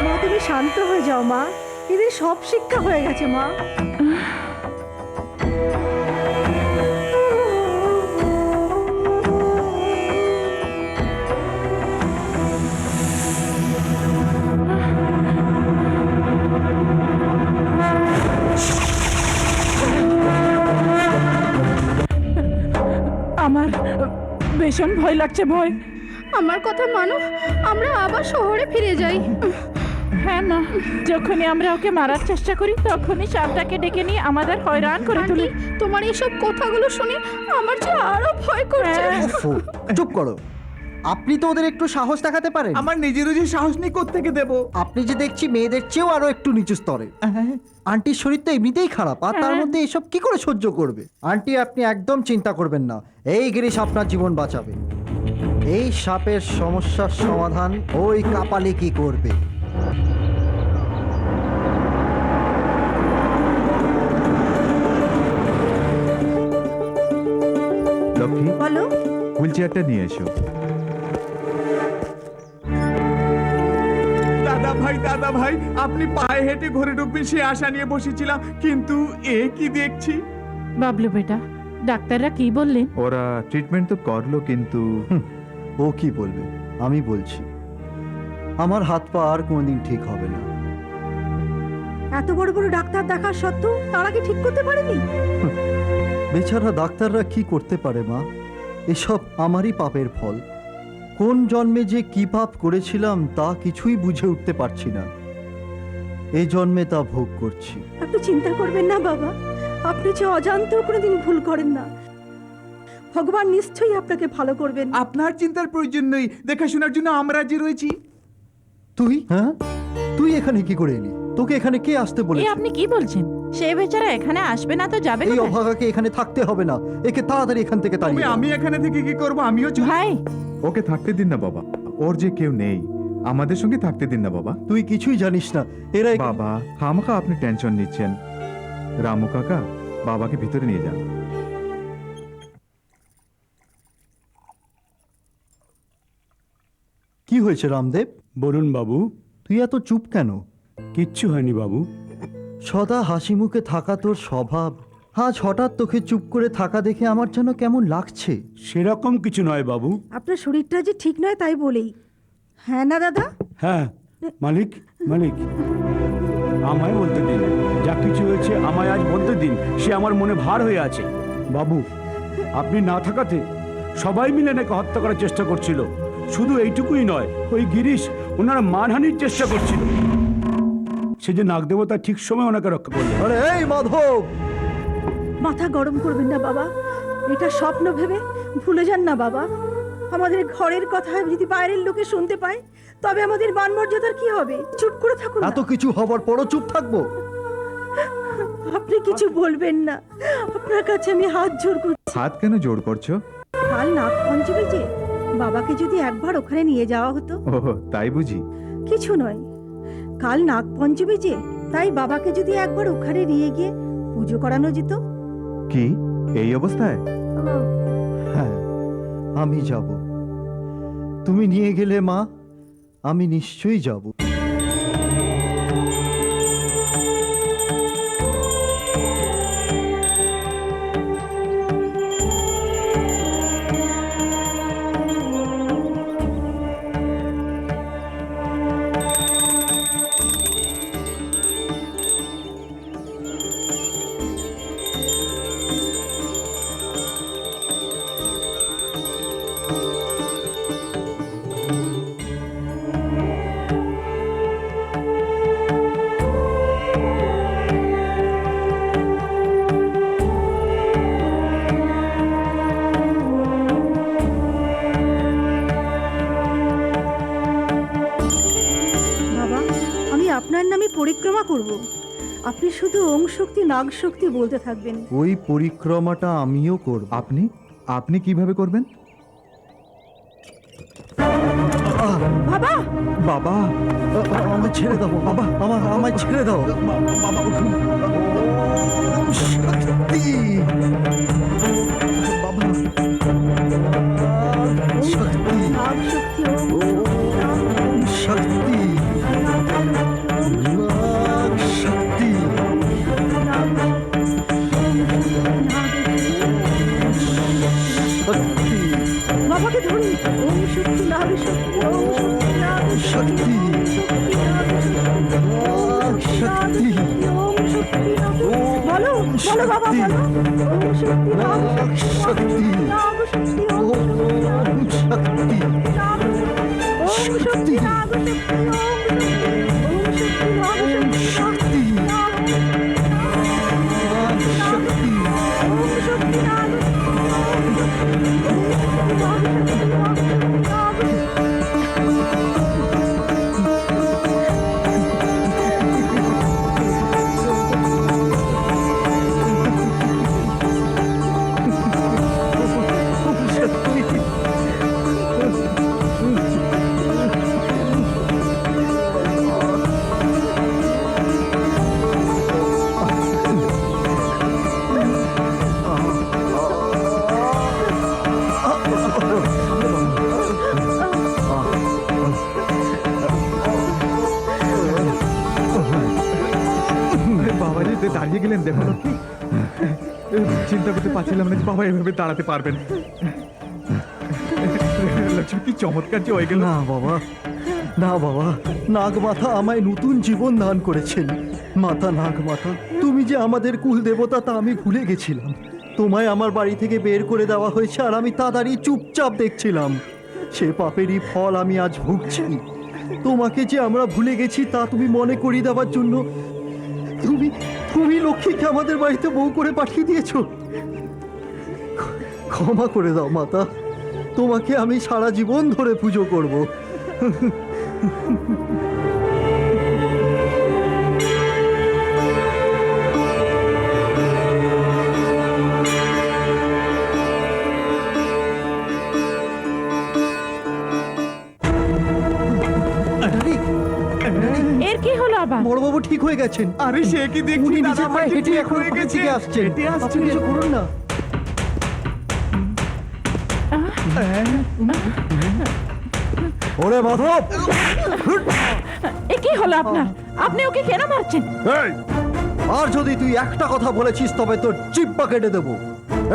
মা তুমি শান্ত হয়ে যাও মা, এদের সব শিক্ষা হয়ে গেছে মা। আমার ভীষণ ভয় লাগছে, ভয়। আমার কথা মানো, আমরা আবার শহরে ফিরে যাই। হ্যাঁ মা, যখনই আমরা ওকে মারার চেষ্টা করি তখনই সাপটাকে ডেকে নিয়ে আমাদের হয়রান করে আন্টি, তুলে। তোমার এইসব কথাগুলো শুনে আমার যে আরো ভয় করছে। উফ, চুপ করো। আপনি তো ওদের একটু সাহস দেখাতে পারেন। আমার নিজেরও যে সাহস নেই কোত্থেকে দেবো। আপনি যে দেখছি মেয়েদের চেয়েও আরো একটু নিচু স্তরে। আন্টির শরীর তো এমনিতেই খারাপ, আর তার মধ্যে এসব কি করে সহ্য করবে? আন্টি, আপনি একদম চিন্তা করবেন না, এই গিরিশ আপনার জীবন বাঁচাবে। এই সাপের সমস্যার সমাধান ওই কাপালি কি করবে। লক্ষ্মী, বলো। হুইল চেয়ারটা নিয়ে এসো। দাদা ভাই, আপনি পায়ে হেঁটে ঘরে ঢুকবেন সে আশা নিয়ে বসেছিলাম, কিন্তু এ কি দেখছি। বাবলু বেটা, ডাক্তাররা কি বললেন? ওরা ট্রিটমেন্ট তো করলো, কিন্তু ও কি বলবে? আমি বলছি, আমার হাত পা আর কোনোদিন ঠিক হবে না। এত বড় বড় ডাক্তার দেখার সত্ত্বেও তারা কি ঠিক করতে পারেনি? বেচারা ডাক্তাররা কি করতে পারে মা? এসব আমারই পাপের ফল। কোন জন্মে যে কি পাপ করেছিলাম তা কিছুই বুঝে উঠতে পারছি না। এই জন্মে তা ভোগ করছি। আপনি চিন্তা করবেন না বাবা, আপনি যে অজান্তেও কোনোদিন ভুল করেন না। ভগবান নিশ্চয়ই আপনাকে ভালো করবেন। আপনার চিন্তার প্রয়োজন নেই, দেখাশোনার জন্য আমরা যে রয়েছি। তুই তুই এখানে কি করে এলি? তোকে এখানে কে আসতে এ বলেছে? আপনি কি বলছেন? সে বেচারা এখানে আসবে না তো যাবে এই কোথায়? অভাগাকে এখানে থাকতে হবে না, একে তাড়াতাড়ি এখান থেকে তবে তাড়িয়ে দাও। আমি এখানে থেকে কি করব? আমিও চলে- ভাই, ওকে থাকতে দিন না বাবা। ওর যে কেউ নেই, আমাদের সঙ্গে থাকতে দিন না বাবা। তুই কিছুই জানিস না, এরা বাবা, খামাখা আপনি টেনশন নিচ্ছেন। রামু কাকা, বাবাকে ভিতরে নিয়ে যান। কি হয়েছে রামদেব? বলুন বাবু। তুই এত চুপ কেন? কিচ্ছু হয়নি বাবু। সদা হাসি মুখে থাকা তোর স্বভাব, আজ হঠাৎ তোকে চুপ করে থাকা দেখে আমার যেন কেমন লাগছে। সেরকম কিছু নয় বাবু। আপনার শরীরটা যে ঠিক নয় তাই বলেই। হ্যাঁ না দাদা? হ্যাঁ মালিক, মালিক আমায় বলতে দিন, যা কিছু হয়েছে আমায় আজ বলতে দিন। সে আমার মনে ভার হয়ে আছে। বাবু, আপনি না থাকাতে সবাই মিলে নাকি হত্যা করার চেষ্টা করছিল। শুধু এইটুকুই নয়, ওই গিরিশ ওনারা মানহানির চেষ্টা করছিল। সে যে নাগদেবতা ঠিক সময় ওনাকে রক্ষা করলেন। আরে এই মাধব, মাথা গরম করবেন না বাবা, এটা স্বপ্ন ভেবে ভুলে যান না বাবা। আমাদের ঘরের কথা যদি বাইরের লোকে শুনতে পায় তবে আমাদের মান মর্যাদার কি হবে? চুপ করে থাকুন না। এত কিছু হবার পরও চুপ থাকবো? আপনি কিছু বলবেন না, আপনার কাছে আমি হাত জোড় করছি। হাত কেন জোর করছো? কাল নাগ পঞ্চমী যে, বাবাকে যদি একবার ওখানে নিয়ে যাওয়া হতো। ওহ, তাই বুঝি? কিছু নয়, কাল নাগ পঞ্চমী যে, তাই বাবাকে যদি একবার ওখানে নিয়ে গিয়ে পুজো করানো যেত। কি এই অবস্থায়? হ্যাঁ, আমি যাব। তুমি নিয়ে গেলে মা, আমি নিশ্চয়ই যাব। বাবা, আমি আপনার নামে পরিক্রমা করব। আপনি শুধু ওং শক্তি নাগ শক্তি বলতে থাকবেন। ওই পরিক্রমাটা আমিও করব। আপনি আপনি কিভাবে করবেন? বাবা, বাবা, আমায় ছেড়ে দাও বাবা, আমায় ছেড়ে দাও। বাবা উঠুন। শক্তি! বাবা, শক্তি! নাগ শক্তি ওম শক্তি! নাগ শক্তি! শক্তি! বাবাকে ধরুন। ওম শক্তি নাগ শক্তি, ওম শক্তি নাগ শক্তি! নাগ শক্তি! ওম শক্তি নাগ। বলো বলো বাবা বলো ওম শক্তি নাগ শক্তি নাগ শক্তি ওম শক্তি নাগ শক্তি নাগ শক্তি বাবাজি দাঁড়িয়ে গেলেন, দেখো লক্ষ্মী। চিন্তা করতে পারছিলাম না যে বাবা এভাবে দাঁড়াতে পারবেন। লক্ষ্মী কি চমৎকার যে হয়ে গেল। না বাবা, না বাবা, নাগ মাথা আমায় নতুন জীবন দান করেছেন। মাতা নাগ মাতা, তুমি যে আমাদের কুল দেবতা তা আমি ভুলে গেছিলাম। তোমায় আমার বাড়ি থেকে বের করে দেওয়া হয়েছে আর আমি তা দাঁড়িয়ে চুপচাপ দেখছিলাম। সে পাপেরই ফল আমি আজ ভুগছি। তোমাকে যে আমরা ভুলে গেছি তা তুমি মনে করিয়ে দেওয়ার জন্য তুমি তুমি লক্ষ্মীকে আমাদের বাড়িতে বউ করে পাঠিয়ে দিয়েছো। ক্ষমা করে দাও মাতা, তোমাকে আমি সারা জীবন ধরে পুজো করব। এর কি হলো আবার? বড়বাবু ঠিক হয়ে গেছেন। আরে সে কি দেখছি, উনি দাদা নিজের ভাই পায়ে হেঁটে ঠিক এখন হয়ে ফাঁকের গেছে। দিকে আসছেন। হেঁটে আসছে। আপনি কিছু করুন না। ওরে মাধব, এ কি হলো আপনার? আপনি ওকে কেন মারছেন? এই, আর যদি তুই একটা কথা বলেছিস তবে তোর জিহ্বা কেটে দেবো।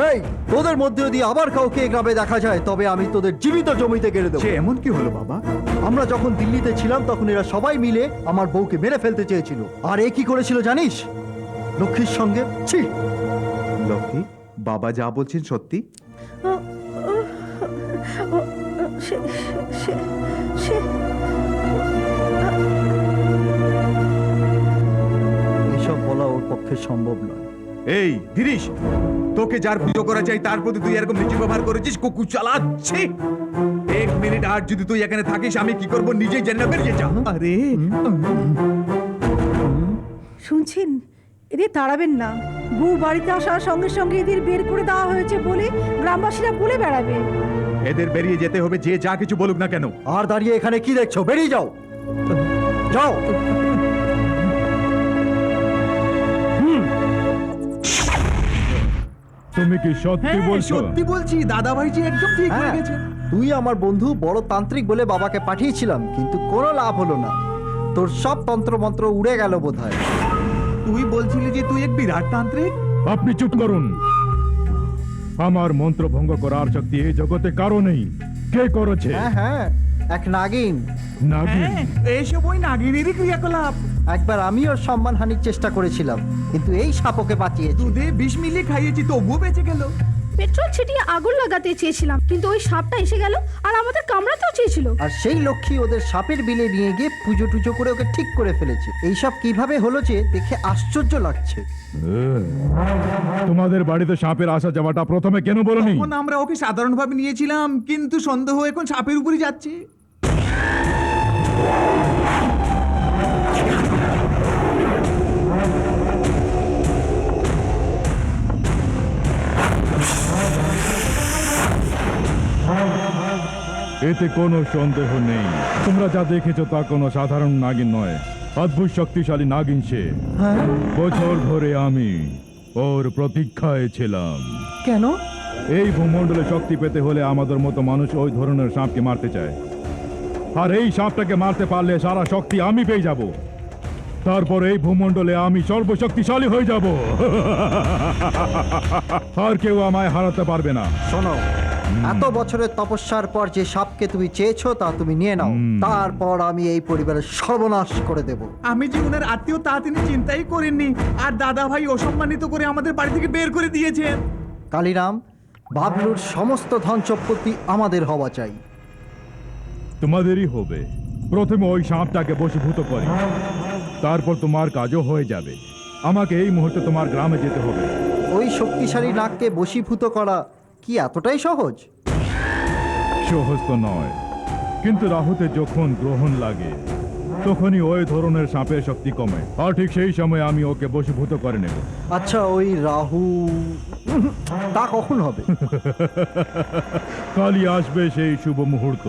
এই, তোদের মধ্যে যদি আবার কাউকে এই গ্রামে দেখা যায় তবে আমি তোদের জীবিত জমিতে কেটে দেবো। সে এমন কি হলো বাবা? আমরা যখন দিল্লিতে ছিলাম তখন এরা সবাই মিলে আমার বউকে মেরে ফেলতে চেয়েছিল। আর এ কি করেছিল জানিস? লক্ষ্মীর সঙ্গে। ছি! লক্ষ্মী, বাবা যা বলছেন সত্যি? এসব বলা ওর পক্ষে সম্ভব নয়। এই গিরিশ, তোকে যার পুজো করা চাই তার প্রতি তুই এরকম নিচু ব্যবহার করেছিস। কুকুর চালাচ্ছি। এক মিনিট আর যদি তুই এখানে থাকিস আমি কি করব নিজেই জেনে বেরিয়ে যা। আরে শুনছেন, এদের তাড়াবেন না। বউ বাড়িতে আসার সঙ্গে সঙ্গে এদের বের করে দেওয়া হয়েছে বলে গ্রামবাসীরা বলে বেড়াবে। এদের বেরিয়ে যেতে হবে, যে যা কিছু বলুক না কেন। আর দাঁড়িয়ে এখানে কি দেখছো? বেরিয়ে যাও, যাও। তুমি কি সত্যি বলছো? সত্যি বলছি, দাদা ভাইজি একদম ঠিক হয়ে হ্যাঁ, গেছে। তুই আমার বন্ধু, বড় তান্ত্রিক বলে বাবাকে পাঠিয়েছিলাম, কিন্তু কোনো লাভ হলো না। তোর সব তন্ত্র মন্ত্র উড়ে গেল বোধহয়। তুই বলছিলি যে তুই এক বিরাট তান্ত্রিক। আপনি চুপ করুন। আমার মন্ত্র ভঙ্গ করার শক্তি এই জগতে কারো নেই। কে করেছে? হ্যাঁ হ্যাঁ, এক নাগিন। নাগিন? হ্যাঁ, এইসব ওই নাগিনেরই ক্রিয়াকলাপ। একবার আমি ওর সম্মানহানির চেষ্টা করেছিলাম, কিন্তু এই সাপকে বাঁচিয়েছি। দুধে বিষ মিলিয়ে খাইয়েছি, তবুও বেঁচে গেল। পেট্রোল ছিটিয়ে আগুন লাগাতে চেয়েছিলাম, কিন্তু ওই সাপটা এসে গেল আর আমাদের কামড়াতেও চেয়েছিল। আর সেই লক্ষ্মী ওদের সাপের বিলে নিয়ে গিয়ে পুজো টুজো করে ওকে ঠিক করে ফেলেছে। এইসব কিভাবে হলো যে দেখে আশ্চর্য লাগছে। তোমাদের বাড়িতে সাপের আসা যাওয়াটা প্রথমে কেন বলনি? তখন আমরা ওকে সাধারণভাবে নিয়েছিলাম, কিন্তু সন্দেহ এখন সাপের উপরই যাচ্ছে। এতে কোনো সন্দেহ নেই। তোমরা যা দেখেছো তা কোনো সাধারণ নাগিন নয়, অদ্ভুত শক্তিশালী নাগিন সে। বছর ধরে আমি ওর প্রতীক্ষায় ছিলাম। কেন? এই ভূমণ্ডলে শক্তি পেতে হলে আমাদের মতো মানুষ ওই ধরনের সাপকে মারতে চায়। আর এই সাপটাকে মারতে পারলে সারা শক্তি আমি পেয়ে যাব। তারপর এই ভূমণ্ডলে আমি সর্বশক্তিশালী হয়ে যাব। আর কেউ আমায় হারাতে পারবে না। শোনো, এত বছরের তপস্যার পর যে সাপকে তুমি চেয়েছো তা তুমি নিয়ে নাও, তারপর আমি এই পরিবারের সর্বনাশ করে দেব। আমি যে ওনার আত্মীয় তা তিনি চিন্তাই করেননি, আর দাদা ভাই অসম্মানিত করে আমাদের বাড়ি থেকে বের করে দিয়েছেন। কালিরাম, বাবলুর সমস্ত ধন সম্পত্তি আমাদের হওয়া চাই। তোমাদেরই হবে। প্রথমে ওই সাপটাকে বশীভূত করি, তারপর তোমার কাজও হয়ে যাবে। আমাকে এই মুহূর্তে তোমার গ্রামে যেতে হবে। ওই শক্তিশালী নাগকে বশীভূত করা কি এতটাই সহজ? সহজ তো নয়, কিন্তু রাহুতে যখন গ্রহণ লাগে তখনই ওই ধরনের সাপের শক্তি কমে, আর ঠিক সেই সময় আমি ওকে বশীভূত করে নেব। আচ্ছা, ওই রাহু তা কখন হবে? কালই আসবে সেই শুভ মুহূর্ত।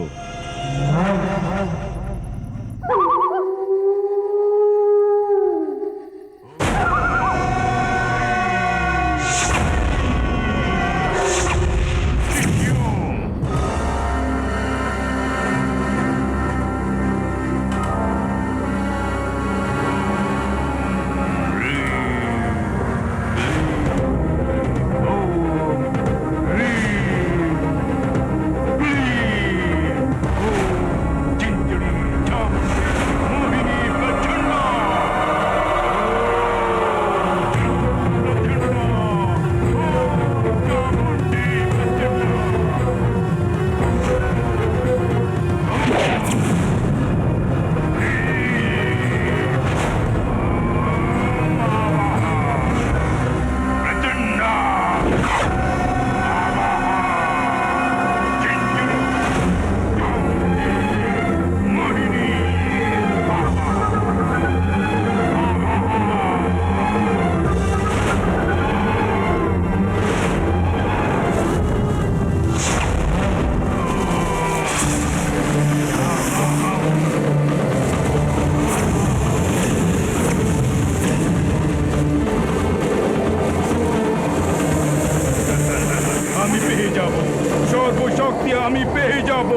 আমি পেয়ে যাব।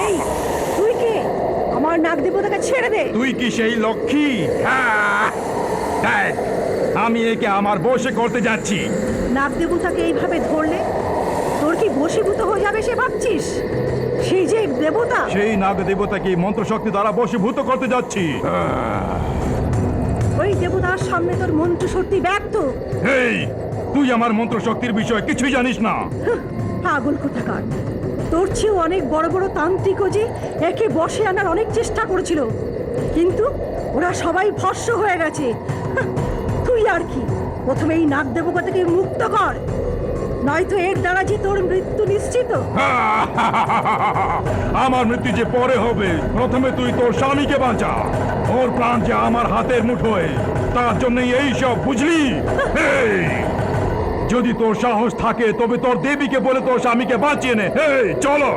এই, তুই কে? আমার নাগ দেবতাকে ছেড়ে দে। তুই কি সেই লক্ষ্মী? দেখ, আমি একে আমার বশে করতে যাচ্ছি। নাগ দেবতাকে এইভাবে ধরলে তোর কি বশীভূত হয়ে যাবে সে ভাবছিস? সেই যে দেবতা, সেই নাগ দেবতাকে মন্ত্র শক্তি দ্বারা বশীভূত করতে যাচ্ছি। ওই দেবতার সামনে তোর মন্ত্র শক্তি ব্যর্থ। এই, তুই আমার মন্ত্র শক্তির বিষয়ে কিছুই জানিস না। পাগল কোথাকার, তোর চেয়েও অনেক বড় বড় তান্ত্রিকও যে একে বশে আনার অনেক চেষ্টা করেছিল, কিন্তু ওরা সবাই ভস্ম হয়ে গেছে। তুই আর কি, প্রথমে এই নাগ দেবতাকে মুক্ত কর, নয়তো এর দ্বারা যে তোর মৃত্যু নিশ্চিত। আমার মৃত্যু যে পরে হবে, প্রথমে তুই তোর স্বামীকে বাঁচা। ওর প্রাণ যে আমার হাতের মুঠোয়, তার জন্যই এই সব, বুঝলি? এই, যদি তোর সাহস থাকে তবে তোর দেবীকে বলে তোর স্বামীকে বাঁচিয়ে নে। এই, চলো।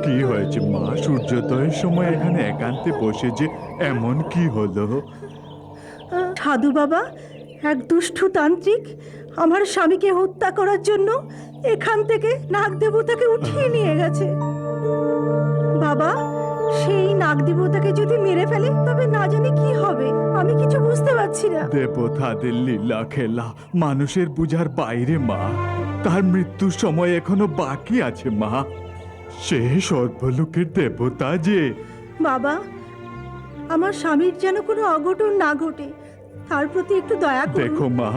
কি হয়েছে মা? সূর্যোদয়ের সময় এখানে একান্তে বসে যে এমন কি হলো? সাধু বাবা, এক দুষ্টু তান্ত্রিক আমার স্বামীকে হত্যা করার জন্য এখান থেকে নাগ দেবতাকে উঠিয়ে নিয়ে গেছে। বাবা, সেই নাগ দেবতাকে যদি মেরে ফেলে তবে না জানি কি হবে, আমি কিছু বুঝতে পারছি না। দেবতাদের লীলা খেলা মানুষের বুঝার বাইরে মা। তার মৃত্যুর সময় এখনো বাকি আছে মা। সে সর্বলোকের দেবতা যে। বাবা, আমার স্বামীর যেন কোনো অঘটন না ঘটে, তার প্রতি একটু দয়া করুন। দেখো মা,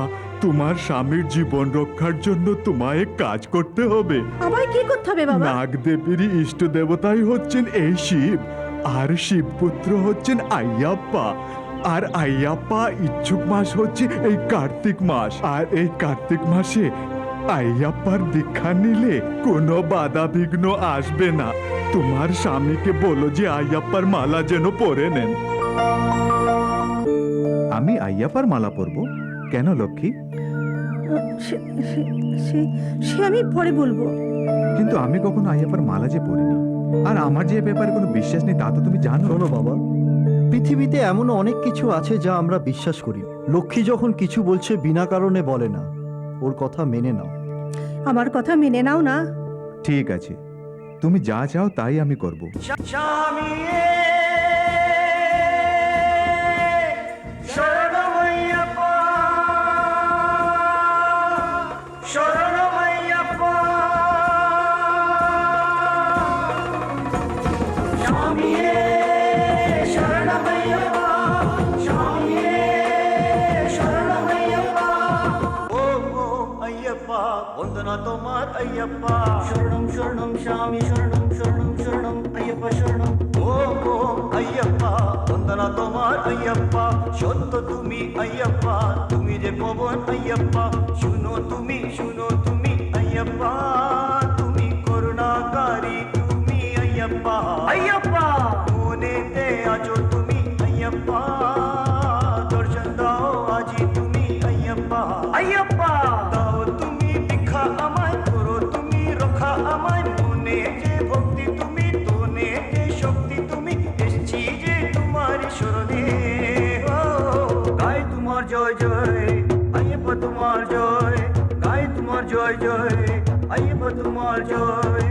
তোমার স্বামীর জীবন রক্ষার জন্য তোমায় কাজ করতে হবে। আমায় কি করতে হবে বাবা? নাগ দেবীর ইষ্ট দেবতাই হচ্ছেন এই শিব, আর শিবপুত্র হচ্ছেন আইয়াপ্পা। আর আইয়াপ্পা ইচ্ছুক মাস হচ্ছে এই কার্তিক মাস, আর এই কার্তিক মাসে আইয়াপ্পার দীক্ষা নিলে কোনো বাধা বিঘ্ন আসবে না। তোমার স্বামীকে বলো যে আইয়াপ্পার মালা যেন পরে নেন। আমি আইয়াপার মালা পরব কেন লক্ষ্মী? সে আমি পরে বলবো। কিন্তু আমি কখনো আইয়াপ্পার মালা যে পড়িনি, আর আমার যে এ ব্যাপারে কোনো বিশ্বাস নেই তা তো তুমি জানো। শোনো বাবা, পৃথিবীতে এমনও অনেক কিছু আছে যা আমরা বিশ্বাস করি। লক্ষ্মী যখন কিছু বলছে বিনা কারণে বলে না, ওর কথা মেনে নাও। আমার কথা মেনে নাও না। ঠিক আছে, তুমি যা চাও তাই আমি করব। వందన తోమార్ అయ్యప్ప శరణం శరణం స్వామి శరణం శరణం శరణం అయ్యప్ప శరణం ఓం ఓం అయ్యప్ప వందన తోమాর అయ్యప్ప সত্য তুমি అయ్యప్ప তুমি যে পবন আయ్యప్ప শুনো তুমি আయ్యప్ప তুমি করুণাকারী তুমি আయ్యప్ప আయ్యప్ప মনেতে আছো তুমি আయ్యప్ప দর্শন দাও আজি তুমি আయ్యప్ప আయ్యప్ప দাও তুমি দীক্ষা আমায় করো তুমি রক্ষা আমায় মনে যে ভক্তি তুমি তোনে যে শক্তি তুমি এসছি যে তোমার শরণে গাই তোমার জয় জয় আయ్యప్ప তোমার জয় গাই তোমার জয় জয় আయ్యప్ప তোমার জয়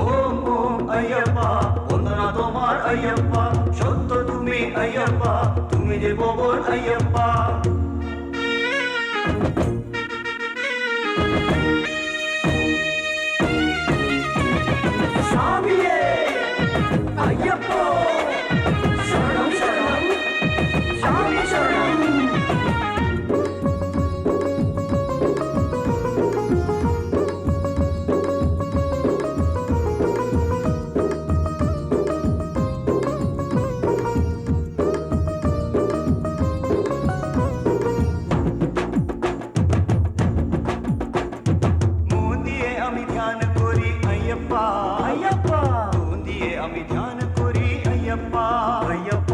ওম ওম আయ్యప్ప বন্দনা তোমার আయ్యప్ప সত্য তুমি আయ్యప్ప তুমি যে পবন আయ్యప్ప স্বামীয়ে আయ్యప్ప শরণম শরণম স্বামী শরণম মন দিয়ে আমি ধ্যান করি আయ్యప్ప আయ్యప్ప মন দিয়ে আমি ধ্যান করি আయ్యప్ప আయ్యప్ప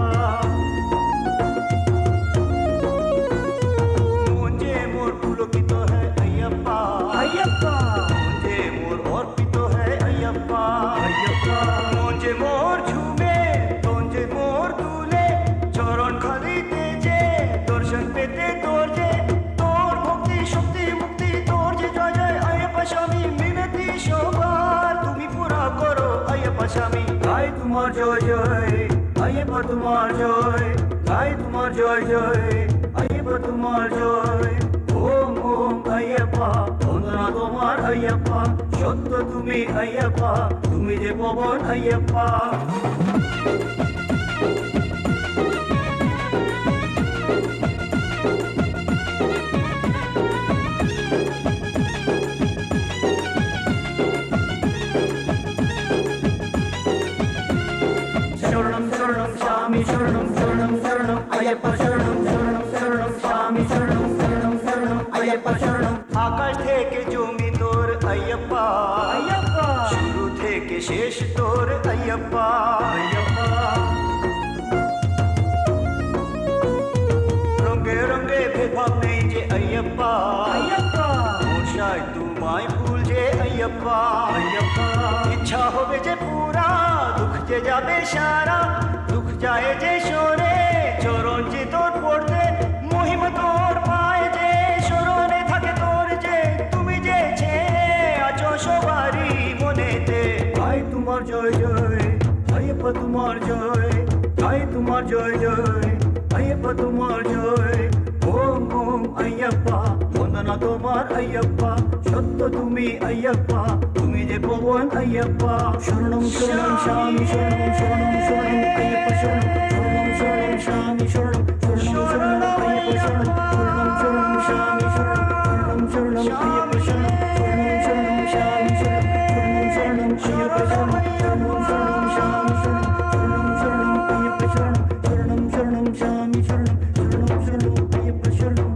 মন যে মোর পুলকিত হয় আయ్యప్ప আయ్యప్ప মন যে মোর অর্পিত হয় আయ్యప్ప আయ్యప్ప মন যে মোর ঝুমে মন যে মোর দুলে চরণ খালিতে যে দর্শন পেতে তোর যে তোর ভক্তি শক্তি মুক্তি তোর যে জয় জয় আయ్యప్ప স্বামী মিনতি সবার তুমি পুরা করো আయ్యప్ప স্বামী গাই তোমার জয় জয় আయ్యప్ప তোমার জয় গাই তোমার জয় জয় আయ్యప్ప তোমার জয় ওম ওম আయ్యప్ప বন্দনা তোমার আయ్యప్ప সত্য তুমি আయ్యప్ప তুমি যে পবন আయ్యప్ప শরণম শরণম স্বামী শরণম শরণম শরণম আయ్యప్ప শরণম শরণম শরণম স্বামী শরণম শরণম শরণম আయ్యప్ప শরণম আকাশ থেকে জমি তোর আయ్యప్ప আయ్యప్ప শুরু থেকে শেষ তোর আయ్యప్ప আయ్యప్ప রঙে রঙে ভেদভাব নেই যে আయ్యప్ప আయ్యప్ప মশাই তোমায় ভুল যে আయ్యప్ప আయ్యప్ప ইচ্ছা হবে যে পুরা দুঃখ যে যাবে সারা দুঃখ যায় যে সরে চরণ যে তোর পড়তে মহিমা তোর পায় যে স্মরণে থাকে তোর যে তুমি যে আছো সবারই মনেতে গাই তোমার জয় জয় আయ్యప్ప তোমার জয় গাই তোমার জয় জয় আయ్యప్ప তোমার জয় ওম ওম আయ్యప్ప বন্দনা তোমার আయ్యప్ప সত্য তুমি আయ్యప్ప তুমি যে পবন আయ్యప్ప শরণম শরণম স্বামী শরণম শরণম শরণম আయ్యప్ప শরণম শরণম শরণম স্বামী শরণম শরণম শরণম আయ్యప్ప শরণম শরণম শরণম স্বামী শরণম শরণম শরণম আయ్యప్ప শরণম শরণম শরণম স্বামী শরণম শরণম শরণম আయ్য়ప్ప শরণম শরণম শরণম স্বামী শরণম শরণম শরণম আయ్యప్ప শরণম শরণম শরণম স্বামী শরণম শরণম শরণম আయ్యప్ప শরণম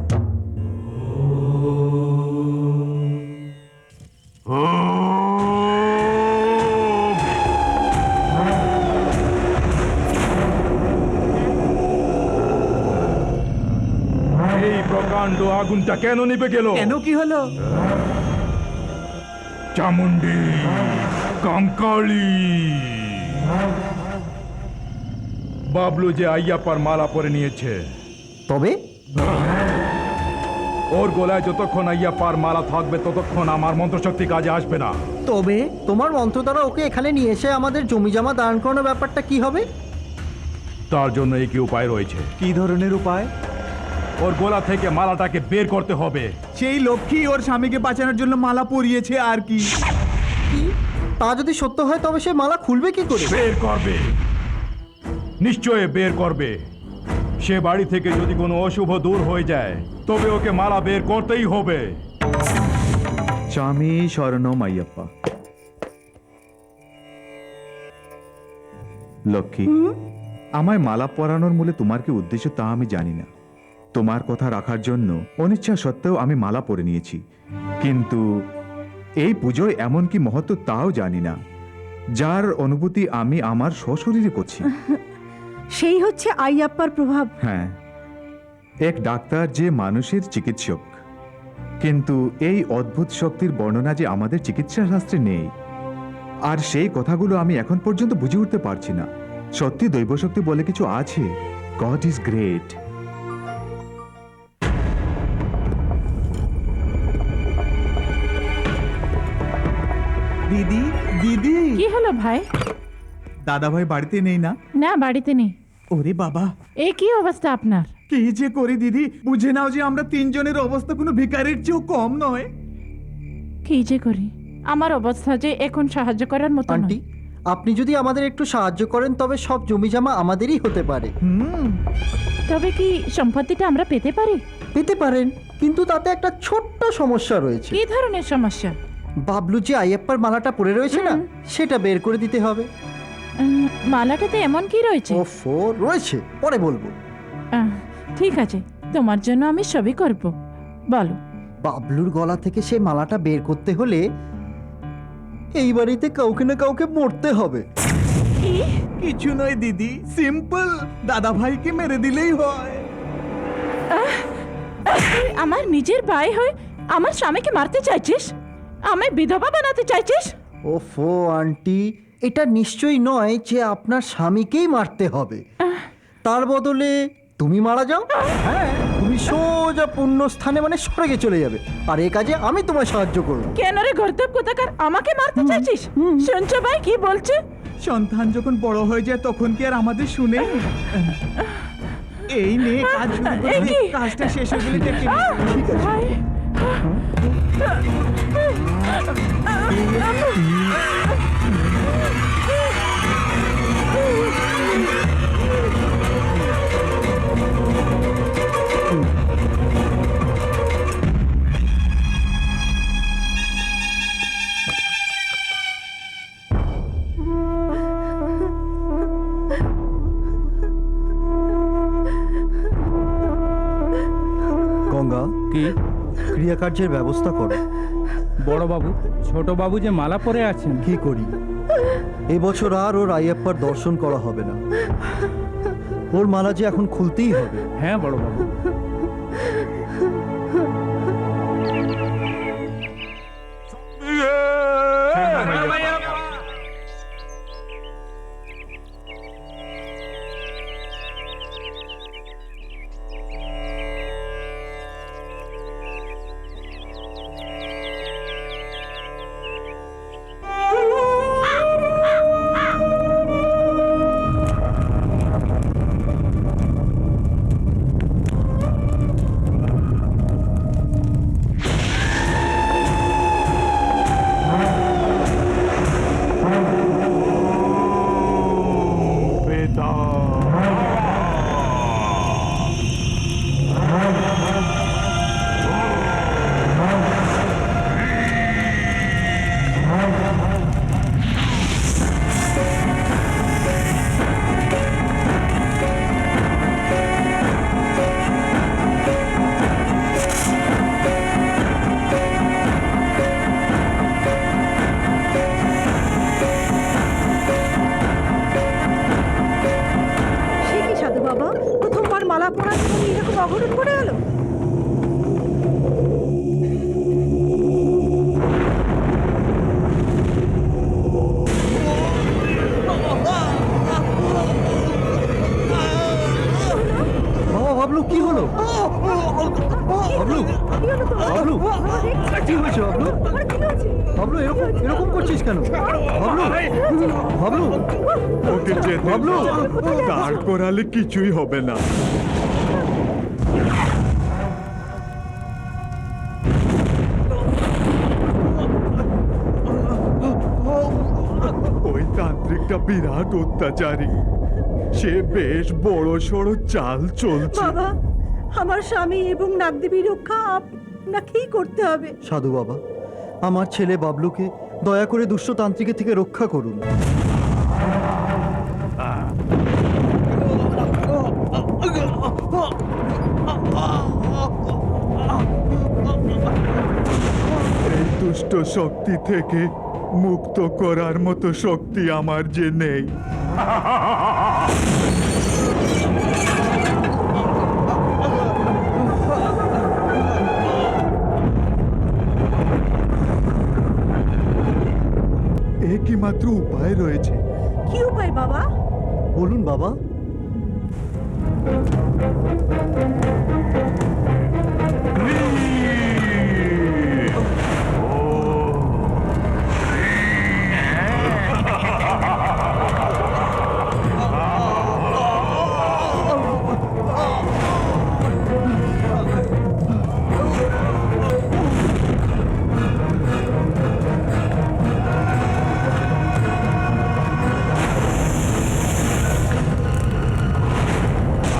এই প্রকাণ্ড আগুনটা কেন নিভে গেল? কেন কি হলো? চামুন্ডি, কঙ্কালি, বাবলু যে আইয়াপ্পার মালা পরে নিয়েছে, তবে ওর গলায় যতক্ষণ আইয়াপ্পার মালা থাকবে ততক্ষণ আমার মন্ত্রশক্তি কাজে আসবে না। তবে তোমার মন্ত্র দ্বারা ওকে এখানে নিয়ে এসে আমাদের জমি জমা দান করানোর ব্যাপারটা কি হবে? তার জন্য একই উপায় রয়েছে। কি ধরনের উপায়? ওর গলা থেকে মালাটাকে বের করতে হবে। সেই লক্ষ্মী ওর স্বামীকে বাঁচানোর জন্য মালা পরিয়েছে, আর কি? তা যদি সত্য হয় তবে সে মালা খুলবে কি করে? বের করবে, নিশ্চয়ই বের করবে। সে বাড়ি থেকে যদি কোনো অশুভ দূর হয়ে যায় তবে ওকে মালা বের করতেই হবে। স্বামী শরণম আইয়াপ্পা। লক্ষ্মী, আমায় মালা পরানোর মূলে তোমার কি উদ্দেশ্য তা আমি জানি না। তোমার কথা রাখার জন্য অনিচ্ছা সত্ত্বেও আমি মালা পরে নিয়েছি, কিন্তু এই পুজোয় এমন কি মহত্ব তাও জানি না, যার অনুভূতি আমি আমার সশরীরে করছি। সেই হচ্ছে আইয়াপ্পার প্রভাব। হ্যাঁ, এক ডাক্তার যে মানুষের চিকিৎসক, কিন্তু এই অদ্ভুত শক্তির বর্ণনা যে আমাদের চিকিৎসা শাস্ত্রে নেই, আর সেই কথাগুলো আমি এখন পর্যন্ত বুঝে উঠতে পারছি না। সত্যি দৈবশক্তি বলে কিছু আছে। God is great. দিদি, দিদি, কি হলো ভাই? দাদা ভাই বাড়িতে নেই না? না, বাড়িতে নেই। ওরে বাবা, এই কি অবস্থা আপনার? কি যে করি দিদি, বুঝে নাও যে আমরা তিনজনের অবস্থা কোনো ভিখারির চেয়েও কম নয়। কি যে করি? আমার অবস্থা যে এখন সাহায্য করার মতো আন্টি, নয়। আপনি যদি আমাদের একটু সাহায্য করেন তবে সব জমি জমা আমাদেরই হতে পারে। তবে কি সম্পত্তিটা আমরা পেতে পারি? পেতে পারেন, কিন্তু তাতে একটা ছোট্ট সমস্যা রয়েছে। কি ধরনের সমস্যা? বাবলু যে আইয়াপ্পার মালাটা পরে রয়েছে না, সেটা বের করে দিতে হবে। মালাটাতে এমন কি রয়েছে? ওফো, রয়েছে, পরে বলবো। ঠিক আছে, তোমার জন্য আমি সবই করব, বলো। বাবলুর গলা থেকে সেই মালাটা বের করতে হলে এই বাড়িতে কাউকে না কাউকে মরতে হবে। কিছু নয় দিদি, সিম্পল, দাদা ভাইকে মেরে দিলেই হয়। তুই আমার নিজের ভাই হয়ে আমার স্বামীকে মারতে চাইছিস? আমায় বিধবা বানাতে চাইছিস? ওফো আন্টি, এটা নিশ্চয়ই নয় যে আপনার স্বামীকেই মারতে হবে। তার বদলে তুমি মারা যাও। হ্যাঁ, তুমি সোজা পুণ্য স্থানে মানে স্বর্গে চলে যাবে, আর এ কাজে আমি তোমায় সাহায্য করব। কেন রে গর্দব কোথাকার, আমাকে মারতে চাইছিস? শুনছো ভাই কি বলছে? সন্তান যখন বড় হয়ে যায় তখন কি আর আমাদের শুনে? এই নে, কাজ শুরু করে দে। কাজটা শেষ হয়ে গেলে দেখে নিস। ভাই, গঙ্গা, কি? ক্রিয়াকার্যের ব্যবস্থা করো। বড় বাবু, ছোট বাবু যে মালা পরে আছেন। কি করি? এবছর আর ওর আইয়াপ্পার দর্শন করা হবে না। ওর মালা যে এখন খুলতেই হবে। হ্যাঁ বড় বাবু। কি হয়েছে বাবলু? বাবলু এরকম এরকম করছিস কেন? বাবলু বাবলু ওকে যেতে বাবলু! দাঁড় করালে কিছুই হবে না। ওই তান্ত্রিকটা বিরাট অত্যাচারী, সে বেশ বড় সড়ো চাল চলছে। বাবা, আমার স্বামী এবং নাগদেবী রক্ষা আপনাকেই করতে হবে। সাধু বাবা, আমার ছেলে বাবলুকে দয়া করে দুষ্টতান্ত্রিকের থেকে রক্ষা করুন। এই দুষ্ট শক্তি থেকে মুক্ত করার মতো শক্তি আমার যে নেই। একই মাত্র উপায় রয়েছে। কি উপায় বাবা? বলুন বাবা।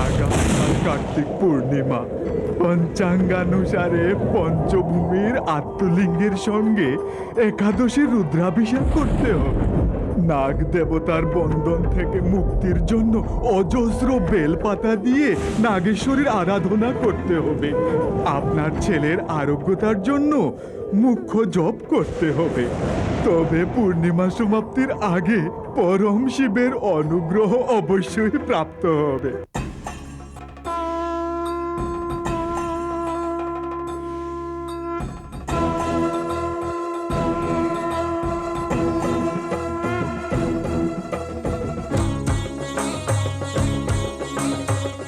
আগামীকাল কার্তিক পূর্ণিমা, পঞ্চাঙ্গানুসারে পঞ্চভূমির আত্মলিঙ্গের সঙ্গে একাদশী রুদ্রাভিষেক করতে হবে। নাগ দেবতার বন্ধন থেকে মুক্তির জন্য অজস্র বেলপাতা দিয়ে নাগেশ্বরীর আরাধনা করতে হবে। আপনার ছেলের আরোগ্যতার জন্য মুখ্য জপ করতে হবে। তবে পূর্ণিমা সমাপ্তির আগে পরম শিবের অনুগ্রহ অবশ্যই প্রাপ্ত হবে।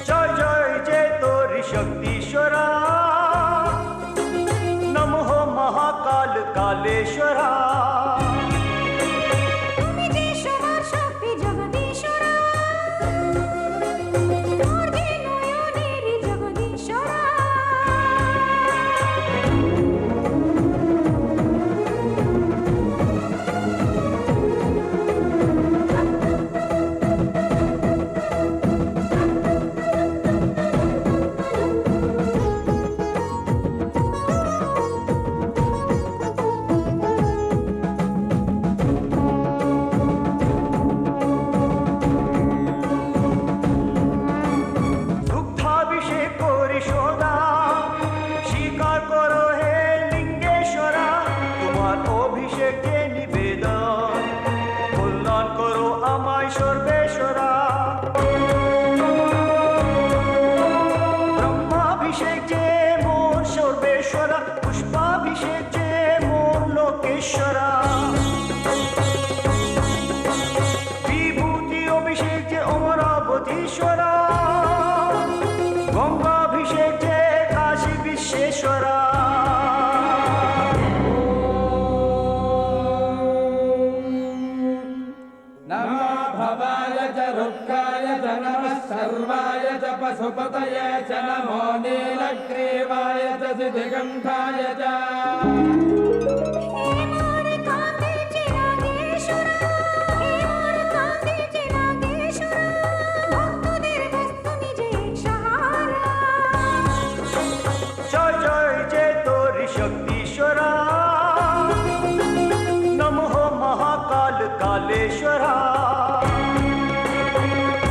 জয় জয় যে তোর শক্তিশ্বরা, নমঃ মহাকাল কালেশ্বরা। তুমি যে সবার শক্তি জগদীশ্বরা, তোর যে নয়নের জগদীশ্বরা। দুগ্ধাভিষেক করি সদা, স্বীকার করো হে লিঙ্গেশ্বরা, তোমার অভিষেকে নিবেদন, কল্যাণ করো আমায় সর্বেশ্বরা। ব্রহ্মাভিষেক যে মোর সর্বেশ্বরা, পুষ্পাভিষেক যে মোর লোকেশ্বরা, বিভূতি অভিষেক যে অমরাবতীশ্বরা, গঙ্গাভিষেক যে কাশী বিশ্বেশ্বরা। नमो भवाय च रुक्काय च नमः सर्वाय च पशुपतये च नमो नीलग्रीवाय च सिद्धिकण्ठाय च। হে মোর কান্দেছে নাগেশ্বরা, হে মোর কান্দেছে নাগেশ্বরা, ভক্তদের ব্যস্ত নিজে সাহারা। জয় জয় যে তোর শক্তিশ্বরা, নমঃ মহাকাল কালেশ্বরা।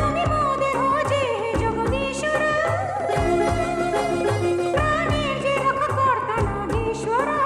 তুমি মোদের যে জগদীশ্বরা, প্রাণের যে রক্ষাকর্তা নাগেশ্বরা।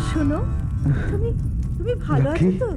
শোনো, তুমি তুমি ভালো আছো লক্ষ্মী। তো?